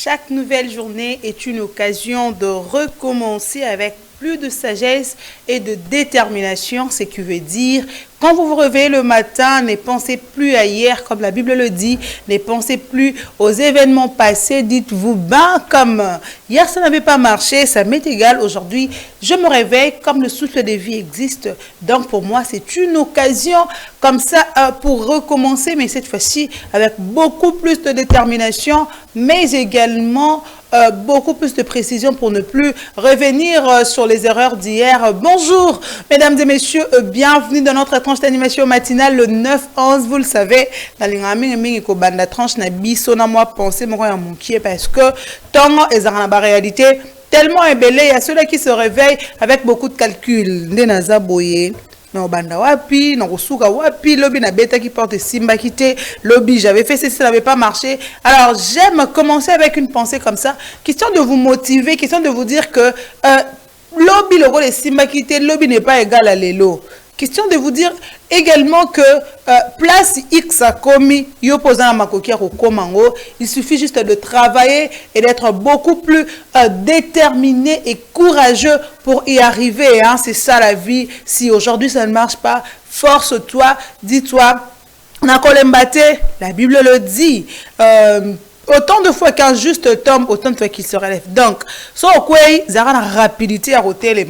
Chaque nouvelle journée est une occasion de recommencer avec plus de sagesse et de détermination, ce qui veut dire, quand vous vous réveillez le matin, ne pensez plus à hier, comme la Bible le dit, ne pensez plus aux événements passés, dites-vous, ben comme hier ça n'avait pas marché, ça m'est égal, aujourd'hui je me réveille comme le souffle de vie existe, donc pour moi c'est une occasion comme ça pour recommencer, mais cette fois-ci avec beaucoup plus de détermination, mais également beaucoup plus de précision pour ne plus revenir sur les erreurs d'hier. Bonjour, mesdames et messieurs, bienvenue dans notre tranche d'animation matinale le 9-11. Vous le savez, dans la tranche n'a biso na moi pensé mon qui parce que tant et la réalité tellement ébellé, il y a ceux-là qui se réveillent avec beaucoup de calculs. Ndenaza boye. Non banda wapi, non rosuka wapi, lobby na beta qui porte simba quitté, lobby j'avais fait ceci, ça n'avait pas marché. Alors j'aime commencer avec une pensée comme ça, question de vous motiver, question de vous dire que lobby le rôle est simba quitté, lobby n'est pas égal à l'élo. Question de vous dire également que place X a commis, il suffit juste de travailler et d'être beaucoup plus déterminé et courageux pour y arriver. Hein? C'est ça la vie. Si aujourd'hui ça ne marche pas, force-toi, dis-toi, on a collembaté, la Bible le dit. Autant de fois qu'un juste tombe, autant de fois qu'il se relève. Donc, so quoi, zara la rapidité à hôtel,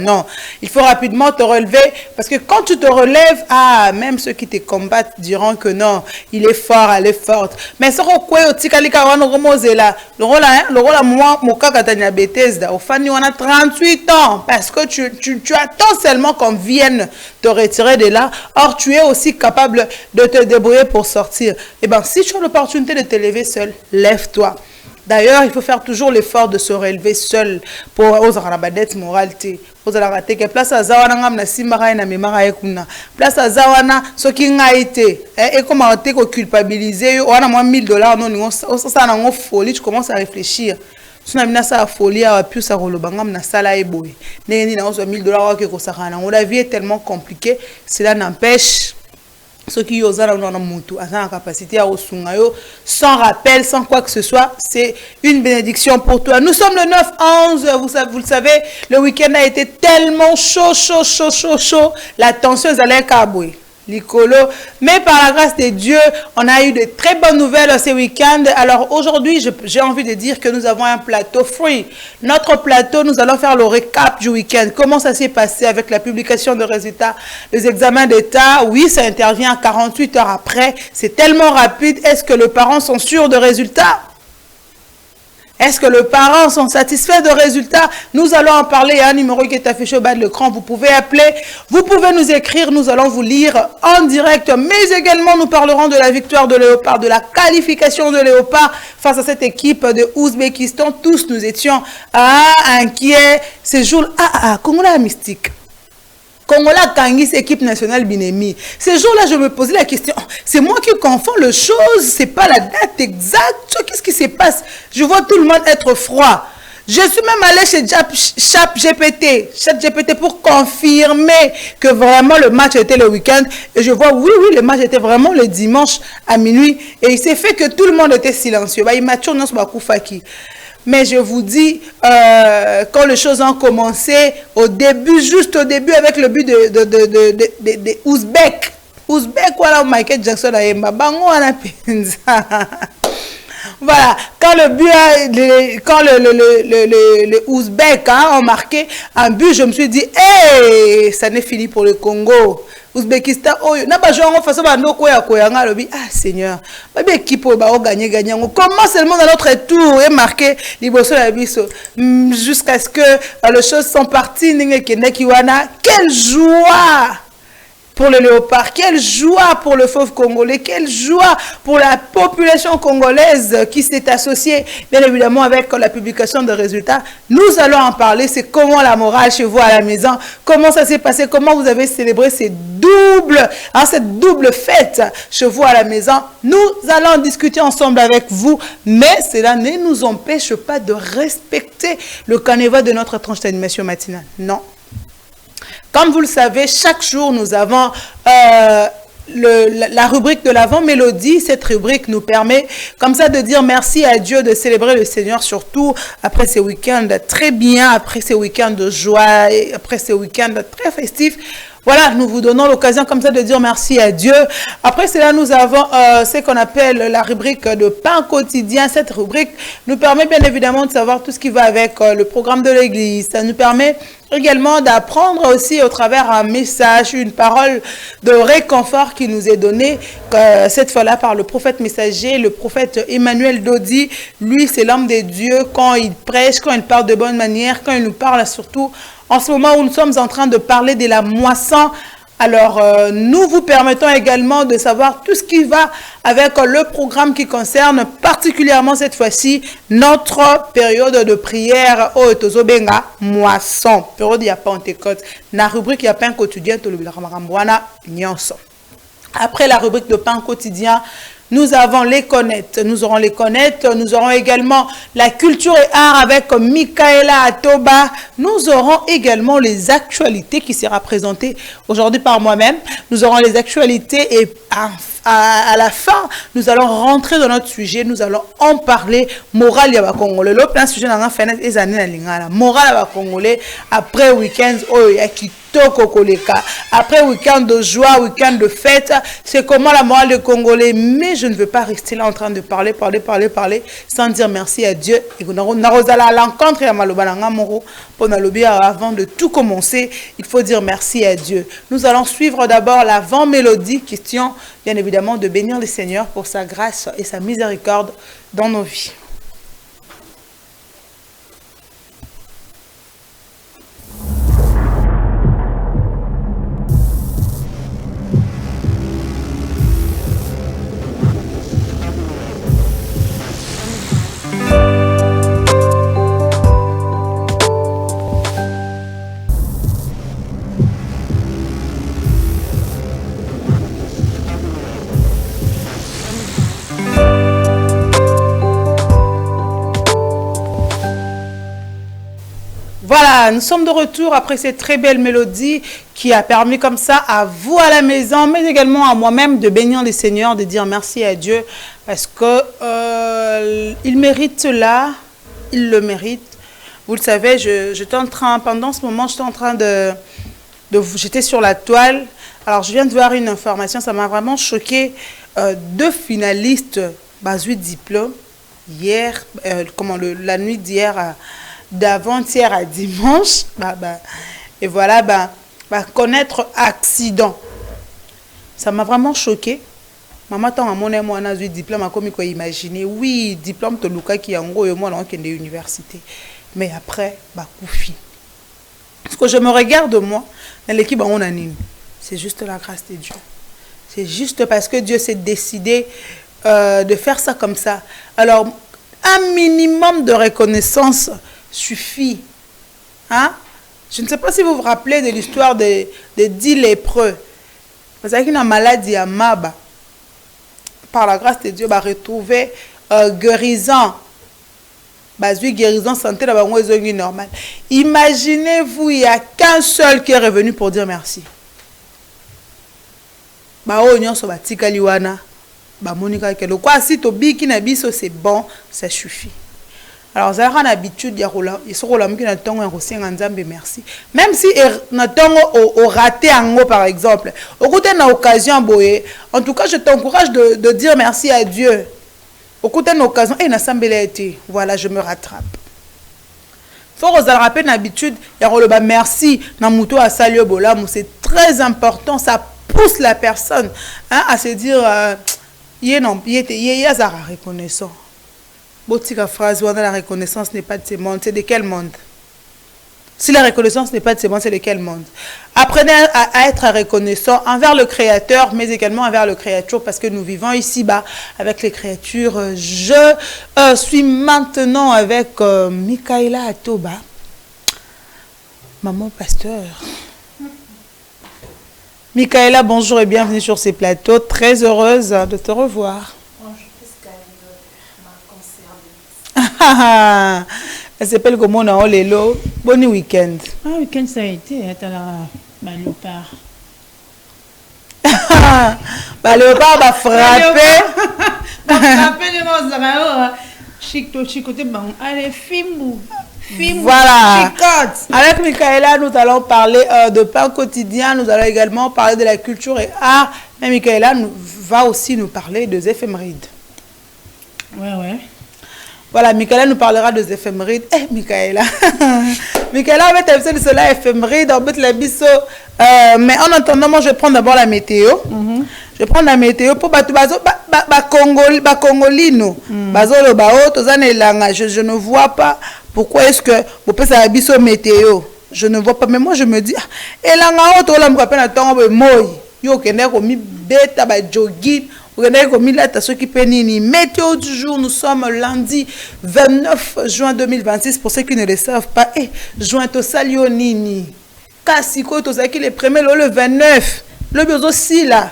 non, il faut rapidement te relever parce que quand tu te relèves, même ceux qui te combattent diront que non, il est fort, elle est forte. Mais so quoi, le rôle à moi, mon cas Katania Bethesda, au fan, on a 38 ans parce que tu attends seulement qu'on vienne te retirer de là. Or, tu es aussi capable de te débrouiller pour sortir. Eh bien, si tu as l'opportunité de te lever seul, lève-toi. D'ailleurs, il faut faire toujours l'effort de se relever seul pour oser la badette moralité. Oser la rater. Place à Zawana na simara na memara ekuna. Place à Zawana ce qui n'a été. Et comment on te culpabiliser? On a moins $1000 non ça na ngo folie. Tu commences à réfléchir. Si on a mis ça à folie, à plus ça rolobangam na sala eboy. N'est na $1000 que ko sakana. La vie est tellement compliquée. Cela n'empêche. Ceux qui osent dans la capacité à osungayo, sans rappel, sans quoi que ce soit, c'est une bénédiction pour toi. Nous sommes le 9-11, vous le savez, le week-end a été tellement chaud. La tension est allée cabouer. Licolo. Mais par la grâce de Dieu, on a eu de très bonnes nouvelles ce week-end. Alors aujourd'hui, j'ai envie de dire que nous avons un plateau free. Notre plateau, nous allons faire le récap du week-end. Comment ça s'est passé avec la publication de résultats des examens d'État? Oui, ça intervient 48 heures après. C'est tellement rapide. Est-ce que les parents sont sûrs de résultats? Est-ce que les parents sont satisfaits de résultats? Nous allons en parler. Il y a un numéro qui est affiché au bas de l'écran. Vous pouvez appeler. Vous pouvez nous écrire. Nous allons vous lire en direct. Mais également, nous parlerons de la victoire de Léopard, de la qualification de Léopard face à cette équipe de Ouzbékistan. Tous, nous étions inquiets. Ces jours-là, Congola mystique. Congola Kangis, équipe nationale Binemi. Ces jours-là, je me posais la question, c'est moi qui confonds les choses, c'est pas la date exacte, qu'est-ce qui se passe? Je vois tout le monde être froid. Je suis même allé chez ChatGPT pour confirmer que vraiment le match était le week-end. Et je vois, oui, le match était vraiment le dimanche à minuit. Et il s'est fait que tout le monde était silencieux. Il m'a tué, mais je vous dis, quand les choses ont commencé, juste au début, avec le but de Ouzbek. Ouzbek, voilà, Michael Jackson a yemba. Bango, on a voilà, quand le Ouzbek ont marqué un but, je me suis dit, hey, ça n'est fini pour le Congo. Ouzbékistan, Seigneur, comment seulement dans notre tour est marqué jusqu'à ce que les choses sont parties. Quelle joie pour le Léopard, quelle joie pour le fauve congolais, quelle joie pour la population congolaise qui s'est associée bien évidemment avec la publication de résultats. Nous allons en parler, c'est comment la morale chez vous à la maison, comment ça s'est passé, comment vous avez célébré cette double fête chez vous à la maison. Nous allons discuter ensemble avec vous, mais cela ne nous empêche pas de respecter le canevas de notre tranche d'animation matinale. Non. Comme vous le savez, chaque jour, nous avons la rubrique de l'avant-mélodie. Cette rubrique nous permet comme ça de dire merci à Dieu, de célébrer le Seigneur, surtout après ces week-ends très bien, après ces week-ends de joie, et après ces week-ends très festifs. Voilà, nous vous donnons l'occasion comme ça de dire merci à Dieu. Après cela, nous avons ce qu'on appelle la rubrique de pain quotidien. Cette rubrique nous permet bien évidemment de savoir tout ce qui va avec le programme de l'Église. Ça nous permet également d'apprendre aussi au travers un message, une parole de réconfort qui nous est donnée cette fois-là par le prophète messager, le prophète Emmanuel Dodi. Lui, c'est l'homme de Dieu. Quand il prêche, quand il parle de bonne manière, quand il nous parle surtout en ce moment où nous sommes en train de parler de la moisson. Alors, nous vous permettons également de savoir tout ce qui va avec le programme qui concerne particulièrement cette fois-ci notre période de prière au Tozobenga moisson. Période de Pentecôte. La rubrique ya pain quotidien, après la rubrique de pain quotidien, nous avons les connaître, nous aurons les connaître, nous aurons également la culture et art avec Michaela Atoba, nous aurons également les actualités qui sera présentées aujourd'hui par moi-même, nous aurons les actualités et à la fin, nous allons rentrer dans notre sujet, nous allons en parler, morale ya ba Congolais, le plan sujet na fin des années na lingala, morale ya ba Congolais après week-end oh ya kitoko koleka, après week-end de joie, week-end de fête, c'est comment la morale des Congolais, mais je ne veux pas rester là en train de parler sans dire merci à Dieu et que nous à l'encontre ya maloba na ngamoro pour nalobi avant de tout commencer, il faut dire merci à Dieu. Nous allons suivre d'abord l'avant-mélodie, question bien évidemment de bénir le Seigneur pour sa grâce et sa miséricorde dans nos vies. Voilà, nous sommes de retour après cette très belle mélodie qui a permis comme ça à vous à la maison, mais également à moi-même de bénir le Seigneur, de dire merci à Dieu parce que il mérite cela, il le mérite. Vous le savez, j'étais en train, pendant ce moment, j'étais en train j'étais sur la toile. Alors, je viens de voir une information, ça m'a vraiment choqué. 2 finalistes, 8 diplômes, hier, la nuit d'hier, d'avant-hier à dimanche, et voilà, connaître accident. Ça m'a vraiment choqué. Maman, tant à mon amour, on a eu diplôme, à comme imaginer, oui, diplôme de Luka qui est en gros, et moi, on est université. Mais après, koufi. Parce que je me regarde, moi, dans l'équipe, on anime. C'est juste la grâce de Dieu. C'est juste parce que Dieu s'est décidé de faire ça comme ça. Alors, un minimum de reconnaissance suffit. Hein? Je ne sais pas si vous vous rappelez de l'histoire des 10 lépreux. Parce qu'il y a une maladie à Maba. Par la grâce de Dieu, retrouver guérison. Guérison santé là normal. Imaginez-vous, il n'y a qu'un seul qui est revenu pour dire merci. C'est bon, ça suffit. Alors, vous avez l'habitude de merci. Même si on raté un mot, par exemple, au côté d'une occasion, en tout cas, je t'encourage de dire merci à Dieu. Au côté d'une occasion, voilà, je me rattrape. Il faut vous rappeler l'habitude, merci, c'est très important, ça pousse la personne à se dire, il y a reconnaissant. La phrase, la reconnaissance n'est pas de ce monde. C'est de quel monde? Si la reconnaissance n'est pas de ce monde, c'est de quel monde? Apprenez à être reconnaissant envers le Créateur, mais également envers le Créature, parce que nous vivons ici-bas avec les créatures. Je suis maintenant avec Michaela Atoba, maman pasteur. Michaela, bonjour et bienvenue sur ces plateaux. Très heureuse de te revoir. Elle s'appelle comment on a Lelo. Bon week-end. Week-end ça a été, à la malopard. Bah léopard va frapper. Allez, Fimbu. Voilà. Avec Michaela, nous allons parler de pain quotidien. Nous allons également parler de la culture et art. Mais Michaela va aussi nous parler des éphémérides. Ouais. Voilà, Michaela nous parlera des éphémérides. Michaela. Michaela, on va t'aviser de cela éphéméride, on va te la biso. Mais en attendant, moi, je vais prendre d'abord la météo. Je vais prendre la météo pour Congolino. Je ne vois pas pourquoi est-ce que vous pouvez faire biso météo. Je ne vois pas, mais moi, je me dis, et là, on me rappelle à temps, moi, yo, mi beta, jogging. Météo du jour, nous sommes lundi 29 juin 2026. Pour ceux qui ne le savent pas, juin to salio nini. Kassiko to saki le premier le 29. Le besoin aussi là.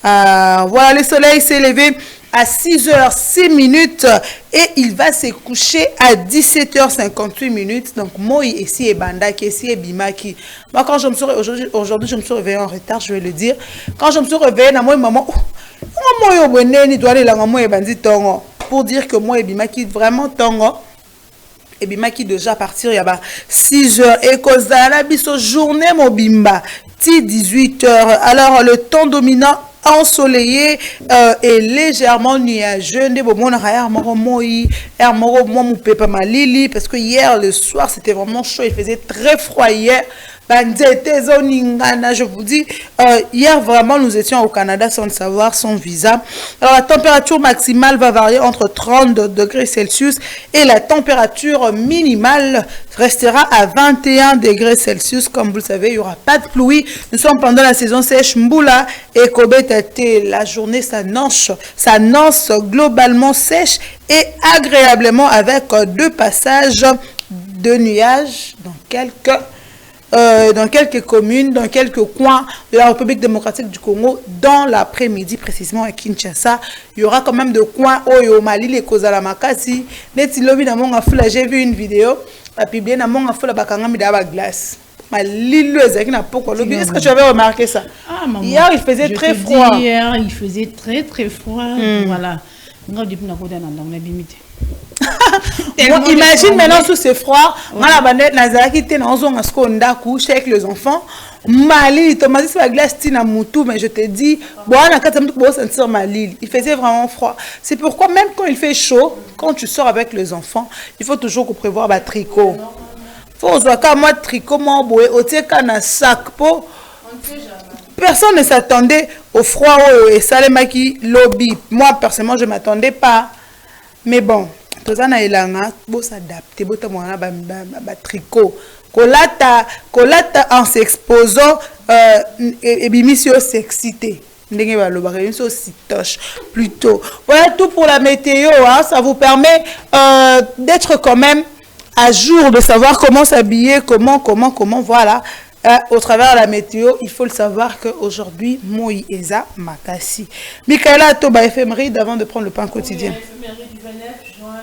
Voilà, le soleil s'est levé à 6h06 et il va se coucher à 17h58. Donc, moi, ici, et Bandaki, ici, et Bimaki. Moi, quand je me suis aujourd'hui, je me suis réveillée en retard, je vais le dire. Quand je me suis réveillée, moi, maman, pour dire que moi, et Bimaki, vraiment, tongo. Et Bimaki, déjà partir, il y a 6h. Et cause de la biso journée, mon bimba, 18h. Alors, le temps dominant, ensoleillé et légèrement nuageux. Parce que hier le soir c'était vraiment chaud, il faisait très froid hier. Je vous dis, hier vraiment nous étions au Canada sans le savoir, sans visa. Alors la température maximale va varier entre 30 degrés Celsius et la température minimale restera à 21 degrés Celsius. Comme vous le savez, il n'y aura pas de pluie. Nous sommes pendant la saison sèche Mboula et Kobetate. La journée s'annonce globalement sèche et agréablement avec deux passages de nuages dans quelques communes, dans quelques coins de la République démocratique du Congo, dans l'après-midi, précisément à Kinshasa. Il y aura quand même de coins au Mali, les Kozala Makasi. J'ai vu une vidéo, est-ce que tu avais remarqué ça? Hier, il faisait très froid. Hier, il faisait très froid. Voilà. Imagine maintenant sous ce froid, avec les enfants, Mali, la glace mais je te dis, il faisait vraiment froid. C'est pourquoi même quand il fait chaud, quand tu sors avec les enfants, il faut toujours prévoir un tricot. Faut moi tricot, sac. Personne ne s'attendait au froid et Salemaki lobby. Moi personnellement je m'attendais pas. Mais bon, tozana elanga bo s'adapter, bo tamona ba tricot. Kolata en s'exposant et bimisio s'exciter. Ndenge ba loba bimisio sitoche plutôt. Voilà tout pour la météo, hein, ça vous permet d'être quand même à jour, de savoir comment s'habiller, comment voilà. Au travers de la météo, il faut le savoir qu'aujourd'hui, Moi Eza Makasi. Michaela Toba éphéméride avant de prendre le pain quotidien. Éphéméride du 29 juin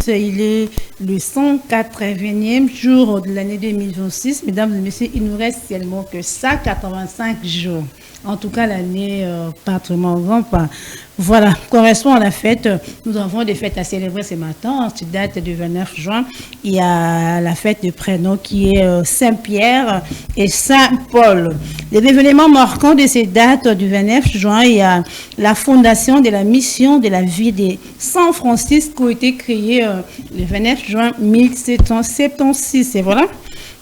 2026. Il est le 180e jour de l'année 2026. Mesdames et messieurs, il nous reste seulement que 185 jours. En tout cas, l'année particulièrement grand pas. Voilà, correspond à la fête. Nous avons des fêtes à célébrer ce matin. Cette date du 29 juin. Il y a la fête de prénom qui est Saint-Pierre et Saint-Paul. Les événements marquants de ces dates du 29 juin, il y a la fondation de la mission de la vie de Saint Francis qui a été créée le 29 juin 1776. C'est voilà.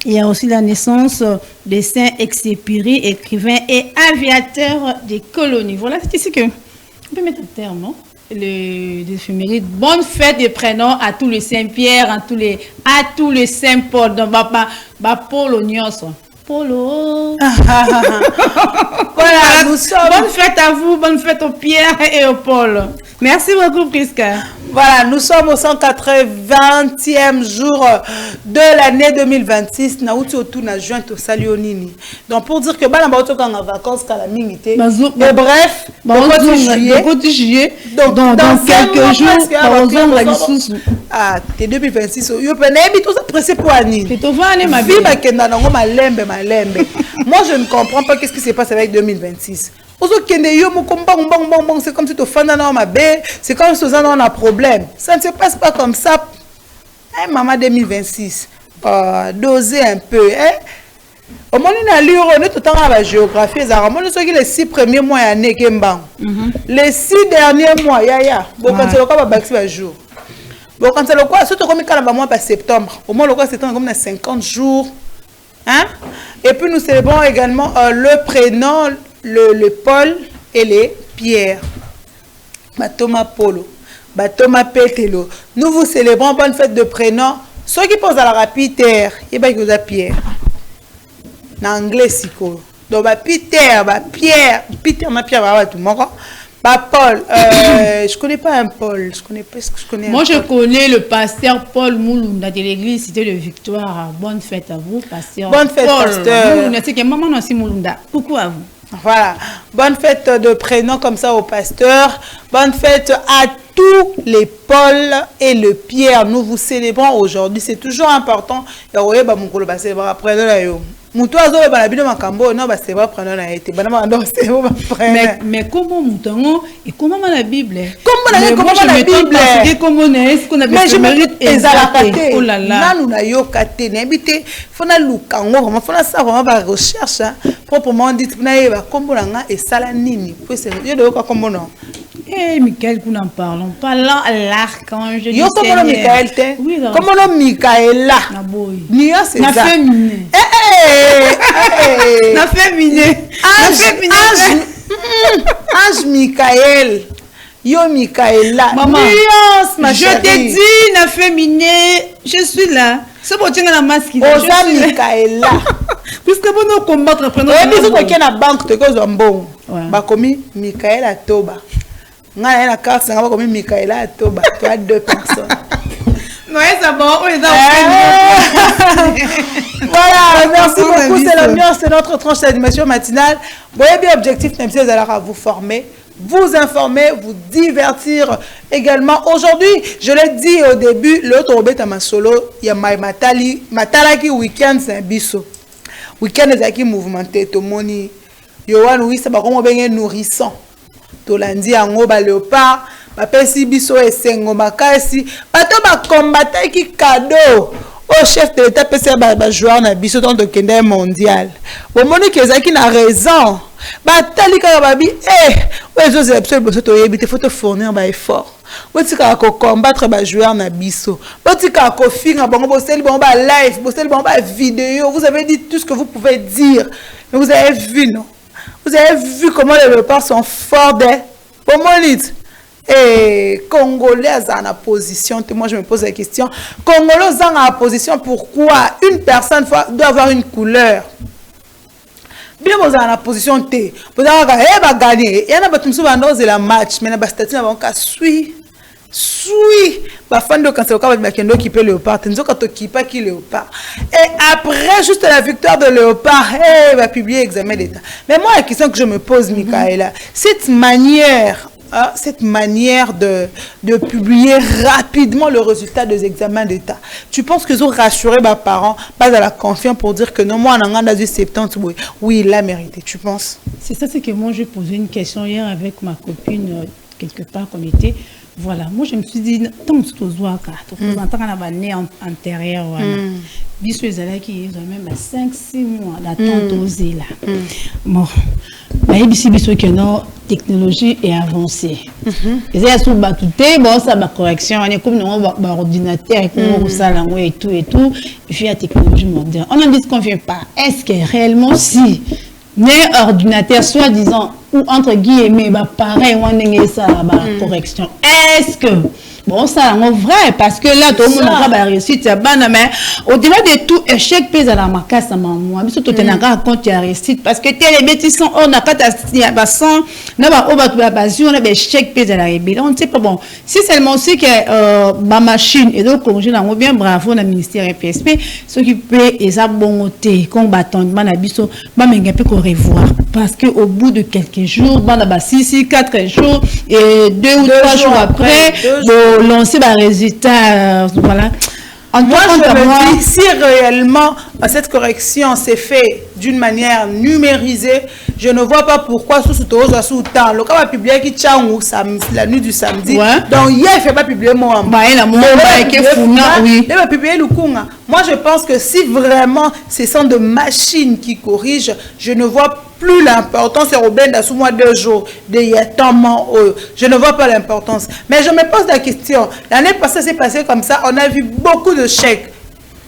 Il y a aussi la naissance de Saint-Exupéry, écrivain et aviateur des colonies. Voilà, c'est ici que on peut mettre un terme, non? Les éphémérides. Bonne fête de prénom à tous les Saint-Pierre, à tous les Saint-Paul. Donc, Polo Nyonso. Polo. Voilà, nous sommes. Bonne fête à vous, bonne fête aux Pierre et aux Paul. Merci beaucoup, Prisca. Voilà, nous sommes au 180e jour de l'année 2026. Donc, pour dire que nous sommes en vacances, et bref, juillet, dans quelques jours, t'es 2026. Pressé pour Annie. Moi, je ne comprends pas qu'est-ce qui se passe avec 2026. C'est comme si tu fais dans ma baie, c'est comme si tu as un problème. Ça ne se passe pas comme ça. Hey, maman 2026, doser un peu. Hein? Au moment où on a lu, on est tout le temps à la géographie. Les 6 premiers mois, il y a les 6 derniers mois, il y a. Bon, quand c'est le cas, il y a jour. Bon, quand c'est le cas, surtout comme il y a un mois par septembre. Au moins, le cas, c'est comme 50 jours. Hein? Et puis, nous célébrons également le prénom, le Paul et les Pierre. Thomas Polo. Thomas Pételo. Nous vous célébrons bonne fête de prénom. Ceux qui posent à la rapide terre, il y a Pierre. En anglais, c'est quoi? Donc, Peter, Pierre, Peter, Pierre, tout le monde. Paul, je connais pas un Paul. Je connais pas ce que je connais. Moi, je connais le pasteur Paul Moulunda de l'église Cité de Victoire. Bonne fête à vous, pasteur. Bonne fête, Paul pasteur. Moulunda, c'est que maman aussi Moulunda. Coucou à vous. Voilà. Bonne fête de prénom comme ça au pasteur. Bonne fête à tous les Paul et le Pierre. Nous vous célébrons aujourd'hui. C'est toujours important. Mais comment moutongo et comment la Bible? Comment la Bible? Comment est-ce qu'on a mais je mérite oh là là. Nous na yo kate n'habité fona lukango vraiment fona ça vraiment ba recherche proprement dit na yeba kombo nga et sala nini puis c'est yo de ko kombo non. Eh Michael, nous n'en parlons pas là l'archange du Seigneur. Yo comment Michael te? Oui, comment Michaela? Na boy. Ni c'est ça. Na féminin. Na féminin. Ange Michael. Yo Michaela. Maman. Nuance ma chérie. Je te dis na féminin, je suis là. C'est pour tenir la masque. Osa Michaela. Puisque vous nous combattre pendant. Oui, mais vous qui na banque te cause bon. Ba commis Michaela Toba. Nga na carte ça va comme Michaela Toba. Tu as 2 personnes. Non, ça bon, on les a voilà, merci beaucoup, c'est l'ambiance, c'est notre tranche d'animation matinale. Voyez bien, objectif, même si vous allez vous former, vous informer, vous divertir également. Aujourd'hui, je l'ai dit au début, l'autre robet à ma solo, il y a Matalaki week-end, c'est un biseau. Week-end, c'est qui mouvementé, tout le monde. Yohan, oui, c'est pas comme on nourrissant. Tolandi yango ba léopard ba pesi biso esengo makasi bato ba combattre ki cadeau au chef de l'état pesi ba joueur na biso dans le kende mondial bo moni ke zaki na raison ba talika ba bi ozo c'est absolument biso to yebite faut te fournir ba effort botika ko combattre ba joueur na biso botika ko finga bango bo seli bango ba live bo seli bango ba vidéo vous avez dit tout ce que vous pouvez dire mais vous avez vu non. Vous avez vu comment les léopards sont forts des pomolites. Et Congolais en a position. Moi, je me pose la question. Congolais en a position. Pourquoi une personne doit avoir une couleur? Bien, vous avez la position T. Vous avez gagné. Il y en a qui ont la match. Mais il y a des statuts qui bah fan de quand c'est le cas qui peut léopard qui léopard et après juste la victoire de léopard va publier examen d'état mais moi la question que je me pose Michaela cette manière de publier rapidement le résultat des examens d'état tu penses qu'ils ont rassuré mes parents pas à la confiance pour dire que non moi en an dans 70 oui il a mérité tu penses c'est ça c'est que moi j'ai posé une question hier avec ma copine quelque part qu'on était. Voilà, moi je me suis dit, tant que tu as un nez antérieur, bisous les élèves qui ont même 5-6 mois d'attente aux là. Bon, bisous que nos technologie est avancée. Et ça, sous batouté, bon, ça ma correction, on est comme nos ordinateurs, comme ça, et tout, et puis la technologie moderne. On n'en disconvient pas. Est-ce que réellement, si mais ordinateur, soi-disant, ou entre guillemets, pareil, on a ça, correction. Est-ce que, bon, ça, c'est vrai, parce que là, tout le monde a réussi, mais au-delà de tout, échec pèse à la marque, ça m'a moi, mais surtout, tu as compte, tu as réussi, parce que les bêtises sont, on n'a pas on a des échecs pèse à la rébellion, on ne sait pas, bon, si seulement c'est que ma machine, et donc, congé, là, on bien bravo, le ministère FSP, ceux qui paient, et ça, bon, combattant, manabiso, mais peu qu'on revoir, parce qu'au bout de quelques jours, 4 jours, et 2 ou 3 jours après, bon, lancer le résultat, voilà. Moi, je me dis, si réellement cette correction s'est faite d'une manière numérisée, je ne vois pas pourquoi sous sous temps. Le cas va publier qui la nuit du samedi. Donc hier il fait pas publier moi. Il va publier le kunga. Moi je pense que si vraiment ce sont de machines qui corrigent, je ne vois plus l'importance c'est Robin sous moi 2 jours je ne vois pas l'importance. Mais je me pose la question. L'année passée c'est passé comme ça, on a vu beaucoup de chèques.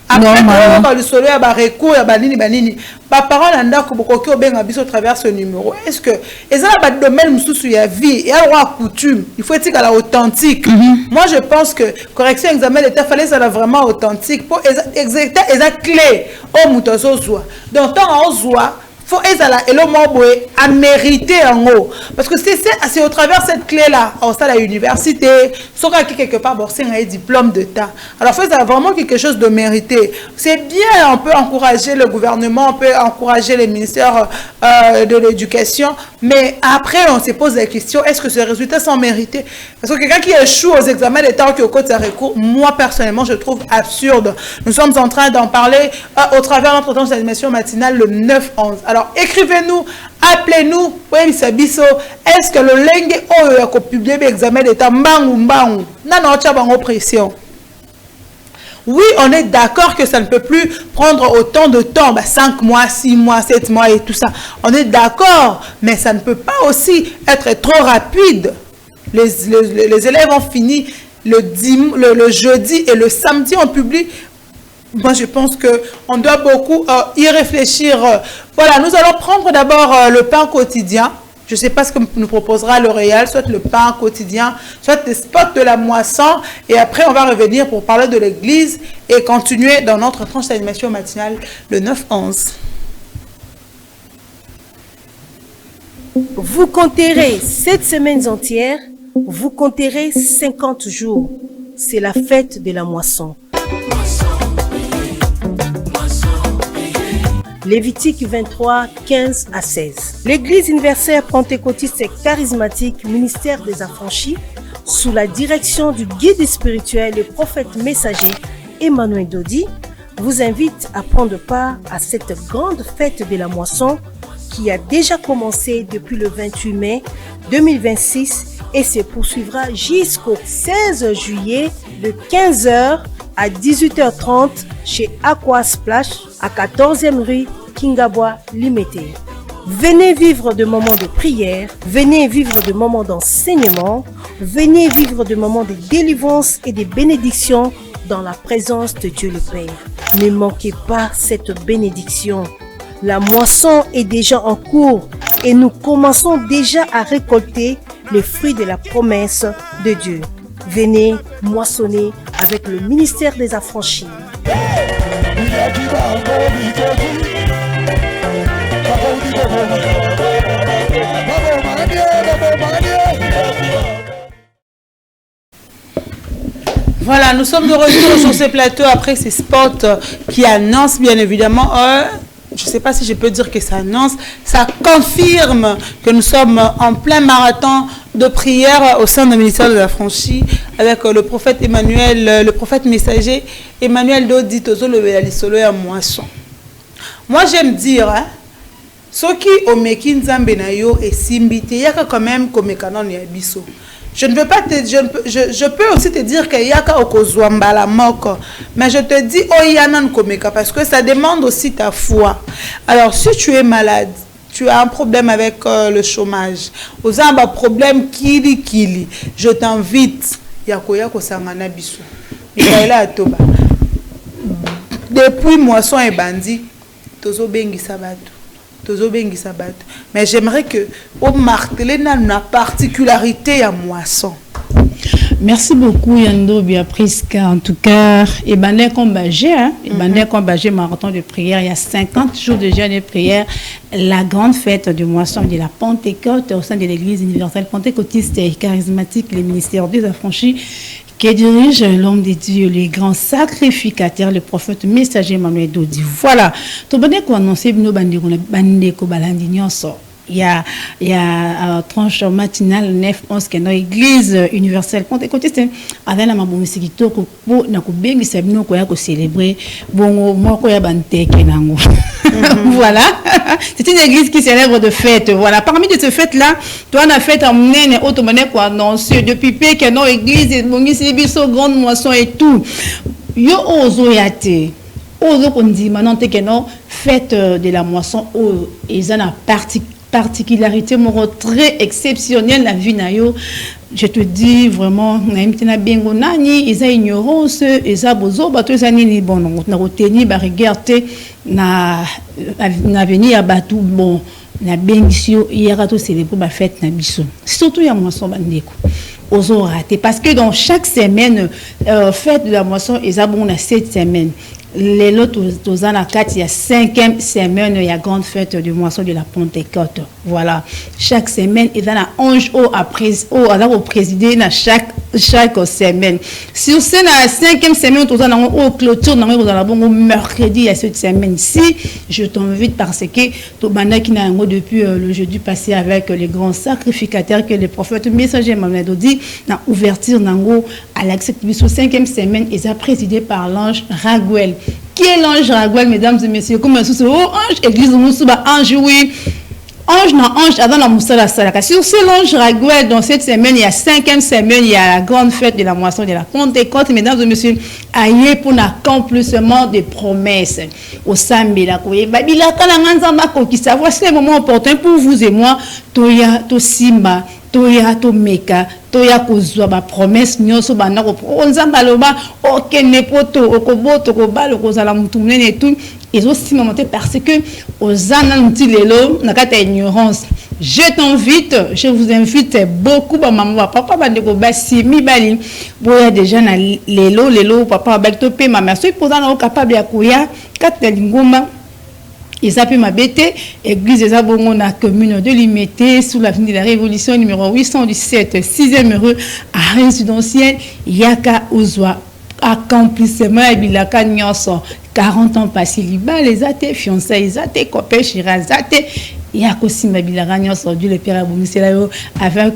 Après, le soleil a recours à banini. Par parole, on a beaucoup de au travers ce numéro. Est-ce que et ça va domaine sous la vie et à coutume, il faut être à la authentique. Moi, je pense que correction examen d'état fallait ça vraiment authentique pour exécuter exact clé au moutozo zoa. Donc tant en zoa faut et le mot à mériter en haut parce que c'est au travers cette clé là on à l'université sera qui quelque part bourser un diplôme d'état. Alors faut vraiment quelque chose de mérité. C'est bien, on peut encourager le gouvernement, on peut encourager les ministères de l'éducation, mais après on se pose la question, est-ce que ces résultats sont mérités? Parce que quelqu'un qui échoue aux examens d'état qui au côté de recours, moi personnellement je trouve absurde. Nous sommes en train d'en parler au travers de notre temps d'animation matinale le 9-11. Alors écrivez-nous, appelez-nous, est-ce que le lingue a publié l'examen d'état non, pression. Oui, on est d'accord que ça ne peut plus prendre autant de temps, 5 mois, 6 mois, 7 mois et tout ça. On est d'accord, mais ça ne peut pas aussi être trop rapide. Les élèves ont fini le jeudi et le samedi on publie. Moi, je pense qu'on doit beaucoup y réfléchir. Voilà, nous allons prendre d'abord le pain quotidien. Je ne sais pas ce que nous proposera L'Oréal, soit le pain quotidien, soit les spots de la moisson. Et après, on va revenir pour parler de l'église et continuer dans notre tranche d'animation matinale le 9-11. Vous compterez 7 semaines entières, vous compterez 50 jours. C'est la fête de la moisson. Lévitique 23, 15 à 16. L'Église universelle pentecôtiste et charismatique, ministère des affranchis, sous la direction du guide spirituel et prophète messager Emmanuel Dodi, vous invite à prendre part à cette grande fête de la moisson qui a déjà commencé depuis le 28 mai 2026 et se poursuivra jusqu'au 16 juillet de 15h à 18h30 chez Aqua Splash à 14e rue Kingabwa Limité. Venez vivre de moments de prière, venez vivre de moments d'enseignement, venez vivre de moments de délivrance et de bénédiction dans la présence de Dieu le Père. Ne manquez pas cette bénédiction. La moisson est déjà en cours et nous commençons déjà à récolter les fruits de la promesse de Dieu. Venez moissonner avec le ministère des affranchis. Voilà, nous sommes de retour sur ces plateaux après ces spots qui annoncent bien évidemment, je ne sais pas si je peux dire que ça annonce, ça confirme que nous sommes en plein marathon de prière au sein du ministère de l'affranchi avec le prophète Emmanuel, le prophète messager Emmanuel Dodi Tozolo Bealisolo à Moisson. Moi j'aime dire, ceux qui ont meki nzambe na yo et simbité, il y a quand même comme canon ya biso. Je ne veux pas te je peux aussi te dire qu'il y a ka okozwamba la moko, mais je te dis oyanan komeka parce que ça demande aussi ta foi. Alors si tu es malade, tu as un problème avec le chômage, aux un problème kili, je t'invite yakoya kosangana biso. Mikaela atoba. Depuis moisson et bandi, tozo bengi sabato. Mais j'aimerais que au marteler la particularité à moisson. Merci beaucoup Yando Biapriska. En tout cas, et bandé combager, marathon de prière. Il y a 50 jours de jeûne de prière. La grande fête de moisson de la Pentecôte au sein de l'Église universelle pentecôtiste et charismatique, les ministères des affranchis, qui dirige l'homme de Dieu, le grand sacrificateur, le prophète messager Emmanuel Dodi. Voilà. To bande ko annoncer bino bande ko balandi nyonso. il y a tranche matinale 9-11 qui est dans l'église universelle pentecôtiste avec la mabomisi kitoko pour na kubengisa bino ko ya ko célébrer bongo moko ya banteke nango. Voilà, c'est une église qui célèbre de fêtes. Voilà, parmi de ces fêtes là, toi on a fait en nene automane quoi annoncer depuis pe que dans l'église bongisi biso grande moisson et tout. Yo ozo yate. Ozo kondi maintenant te que non fête de la moisson o ezana particularité très exceptionnelle la vie na yo. Je te dis vraiment na imtina bengo nani eza ignorance eza bozo bato eza nini bon na retenir ba regarder na venir batu bon na bengisio hier to célébrer ba fête na biso surtout ya moisson bandeko ozo raté parce que dans chaque semaine fête de la moisson eza bon na 7 semaines. Les lots aux anakat, il y a 5e semaine, il y a grande fête du moisson de la Pentecôte. Voilà. Chaque semaine, il y a un ange au présider dans chaque semaine. Sur ce, la 5e semaine, nous avons au clôture, nous avons mercredi, il y a cette semaine-ci. Je t'invite parce que tout le monde qui n'a depuis le jeudi passé avec les grands sacrificateurs que les prophètes messagers m'ont dit, dans l'ouverture à l'acceptation 5e semaine, ils sont présidés par l'ange Raguel. Qui est l'ange Raguel, mesdames et messieurs? Comme un sous ange, église Moussouba, ange, oui. Ange, non, ange, avant la Moussala Salaka. Sur ce l'ange Raguel, dans cette semaine, il y a 5e semaine, il y a la grande fête de la moisson de la Pentecôte, mesdames et messieurs, aïe pour l'accomplissement des promesses. Au Sambi, la Koye, Babila, Kalanganzambako, qui savoir, c'est le moment opportun pour vous et moi, Toya, Tosimba, Toya, Tomeka, Toya, Kozwa, ba promesse, Nyoso, Banako, Onzambaloba, Okene Poto, Okoboto, Okobal, Okozala Moutoumene et tout. Ils ont aussi monté parce que aux anantilelo, n'a pas ignorance. Je vous invite beaucoup, maman, papa, bandeko, basi, mi bali, boya déjà na lelo, papa, baktope, maman, ceux qui sont capables de courir, quatre lingoma. Ils appellent ma bête, église des abonnés na commune de Limité, sous l'avenue de la Révolution, numéro 817, 6e rue, à résidentiel, Yaka Ouzwa. Accomplissement et bilaka nyonso 40 ans passé liba les athées fiancés les athées copains chirazate ya kosimba bilaka nyonso Dieu le Père abomisela yo avec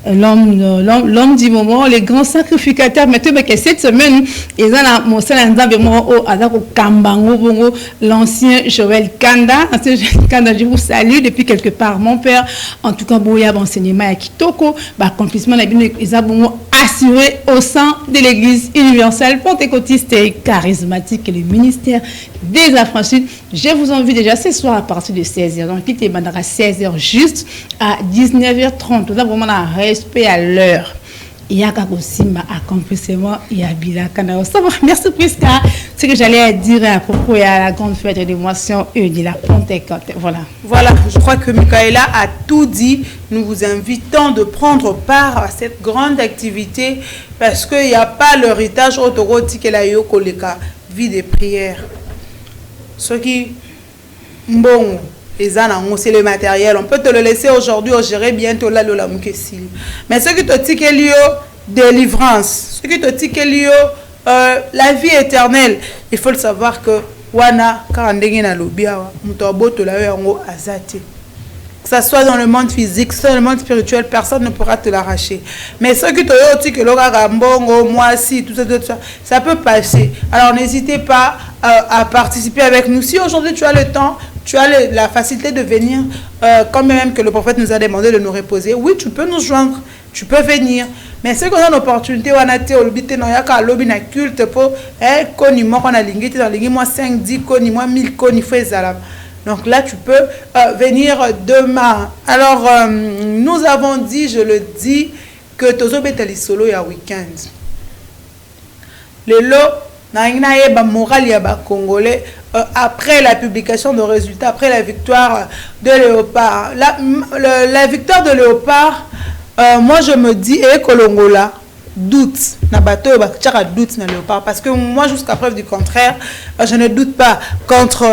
l'homme du moment les grands sacrificateurs maintenant que cette semaine ils ont mon sala nzambe mo o azako kambango bongo l'ancien Joël Kanda je vous salue depuis quelque part mon père en tout cas boya enseignement à kitoko ba accomplissement na bino ezabongo assuré au sein de l'église universelle pentecôtiste et charismatique et le ministère des affranchis. Je vous invite déjà ce soir à partir de 16h. Donc, il est à 16h juste à 19h30. Tout ça, vraiment, un respect à l'heure. Il y a aussi ma accomplissement, il y a Bilaka. Merci Prisca. Ce que j'allais dire à propos de la grande fête de moisson de la Pentecôte. Voilà. Voilà, je crois que Michaela a tout dit. Nous vous invitons de prendre part à cette grande activité parce qu'il n'y a pas l'héritage autorotique et la yokoleka, vie de prière. Ce qui bon, c'est le matériel. On peut te le laisser aujourd'hui, on gérer bientôt là le lamukesi. Mais ce qui te dit qu'il y a délivrance, ce qui te dit qu'il y a la vie éternelle, il faut le savoir que wana karandengena lobia mutoboto la yango azati. Que ça soit dans le monde physique, soit dans le monde spirituel, personne ne pourra te l'arracher. Mais ce qui te dit que l'oragambongo, moi si, tout ça, ça peut passer. Alors n'hésitez pas à participer avec nous. Si aujourd'hui tu as le temps, tu as la facilité de venir, quand même que le prophète nous a demandé de nous reposer, oui, tu peux nous joindre, tu peux venir. Mais c'est qu'on a une opportunité, on a été au lobby, on a lobby na culte pour, koni moi on a lingé, dans lingé moi 5, 10 koni, moi 1000 koni, fait zalam. Donc là, tu peux venir demain. Alors, nous avons dit, je le dis, que Tozo Betali Solo ya week-end. Le lot, na moral ya congolais après la publication de résultats, après la victoire de Léopard. La victoire de Léopard, moi je me dis, Kolongola, doute, na bateau, doute na Léopard, parce que moi jusqu'à preuve du contraire, je ne doute pas contre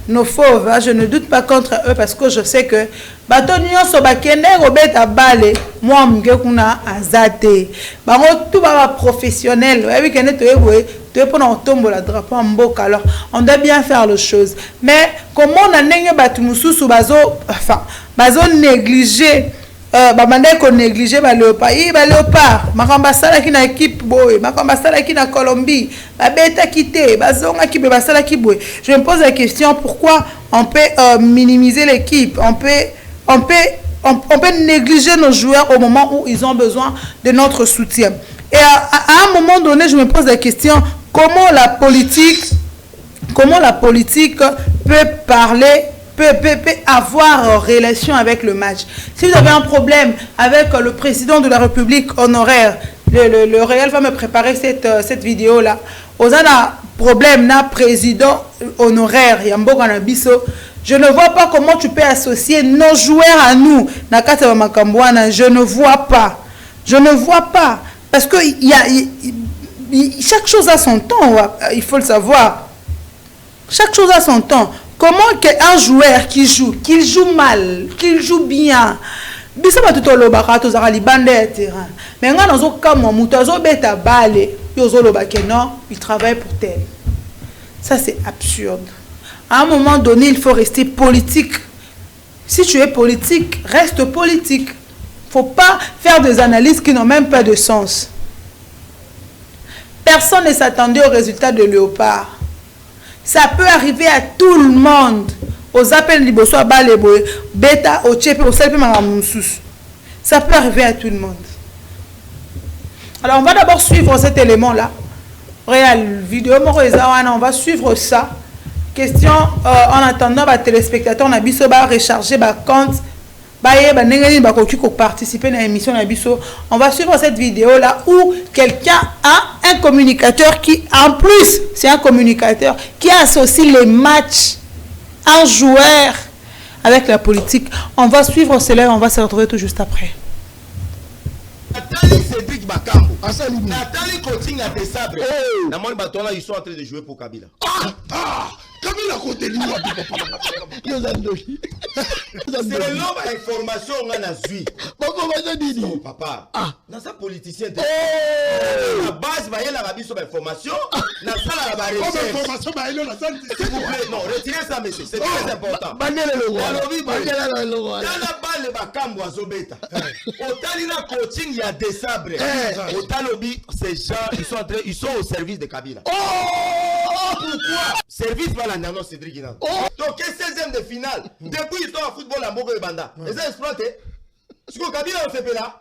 nos fauves, je ne doute pas contre eux, parce que je sais que bateau nyonso bakende robeta bale, moi mge kuna azate, bango tout ba professionnel, oui kende to pour on tombe la drapeau en mboka. Alors on doit bien faire les choses, mais comment on a nenge batu mususu bazo, enfin bazon négliger bamanda ko négliger ba léopard makamba sala ki na équipe boy makamba sala ki na Colombie ba beta kité bazonga ki be basala ki boy. Je me pose la question, pourquoi on peut minimiser l'équipe, on peut négliger nos joueurs au moment où ils ont besoin de notre soutien. Et à un moment donné, je me pose la question, comment la politique peut parler, peut avoir relation avec le match. Si vous avez un problème avec le président de la République honoraire, le Réel va me préparer cette vidéo-là. Aux un problème na président honoraire, Yambo Kanabiso, je ne vois pas comment tu peux associer nos joueurs à nous. Nakata Makambouana, je ne vois pas. Parce que chaque chose a son temps, il faut le savoir. Chaque chose a son temps. Comment un joueur qui joue mal, qu'il joue bien, mais il travaille pour tel. Ça, c'est absurde. À un moment donné, il faut rester politique. Si tu es politique, reste politique. Il ne faut pas faire des analyses qui n'ont même pas de sens. Personne ne s'attendait au résultat de Léopard. Ça peut arriver à tout le monde. Aux appels liboso balebo beta au chepe au selpe mangamusus. Ça peut arriver à tout le monde. Alors on va d'abord suivre cet élément là. Réal vidéo on va suivre ça. Question en attendant les téléspectateurs on a biso ba recharger ba compte participer à l'émission. On va suivre cette vidéo là où quelqu'un a un communicateur qui en plus c'est un communicateur qui associe les matchs, un joueur avec la politique. On va suivre cela et on va se retrouver tout juste après. Nathalie Cédric Bakambo, Nathalie Coaching à Tessabre. Ils sont en train de jouer pour Kabila. Kabila côté lui. C'est l'homme à information on a zui. Oh papa. Dans sa politicien. La base va y aller à la sur information. La salle à la information va aller la salle. S'il vous plaît, non, retirez ça monsieur, c'est très important. Banel le roi. Dans la balle Bakambo à Zobeta. Au coaching il y a des sabres. Au Talobi, ces gens ils sont au service de Kabila. Pourquoi? Service par la nano Cédric Guinan. Donc 16e de finale. Depuis ils sont en football à Mogo et Banda. Ils ont exploité. Ce que Kabila on fait là.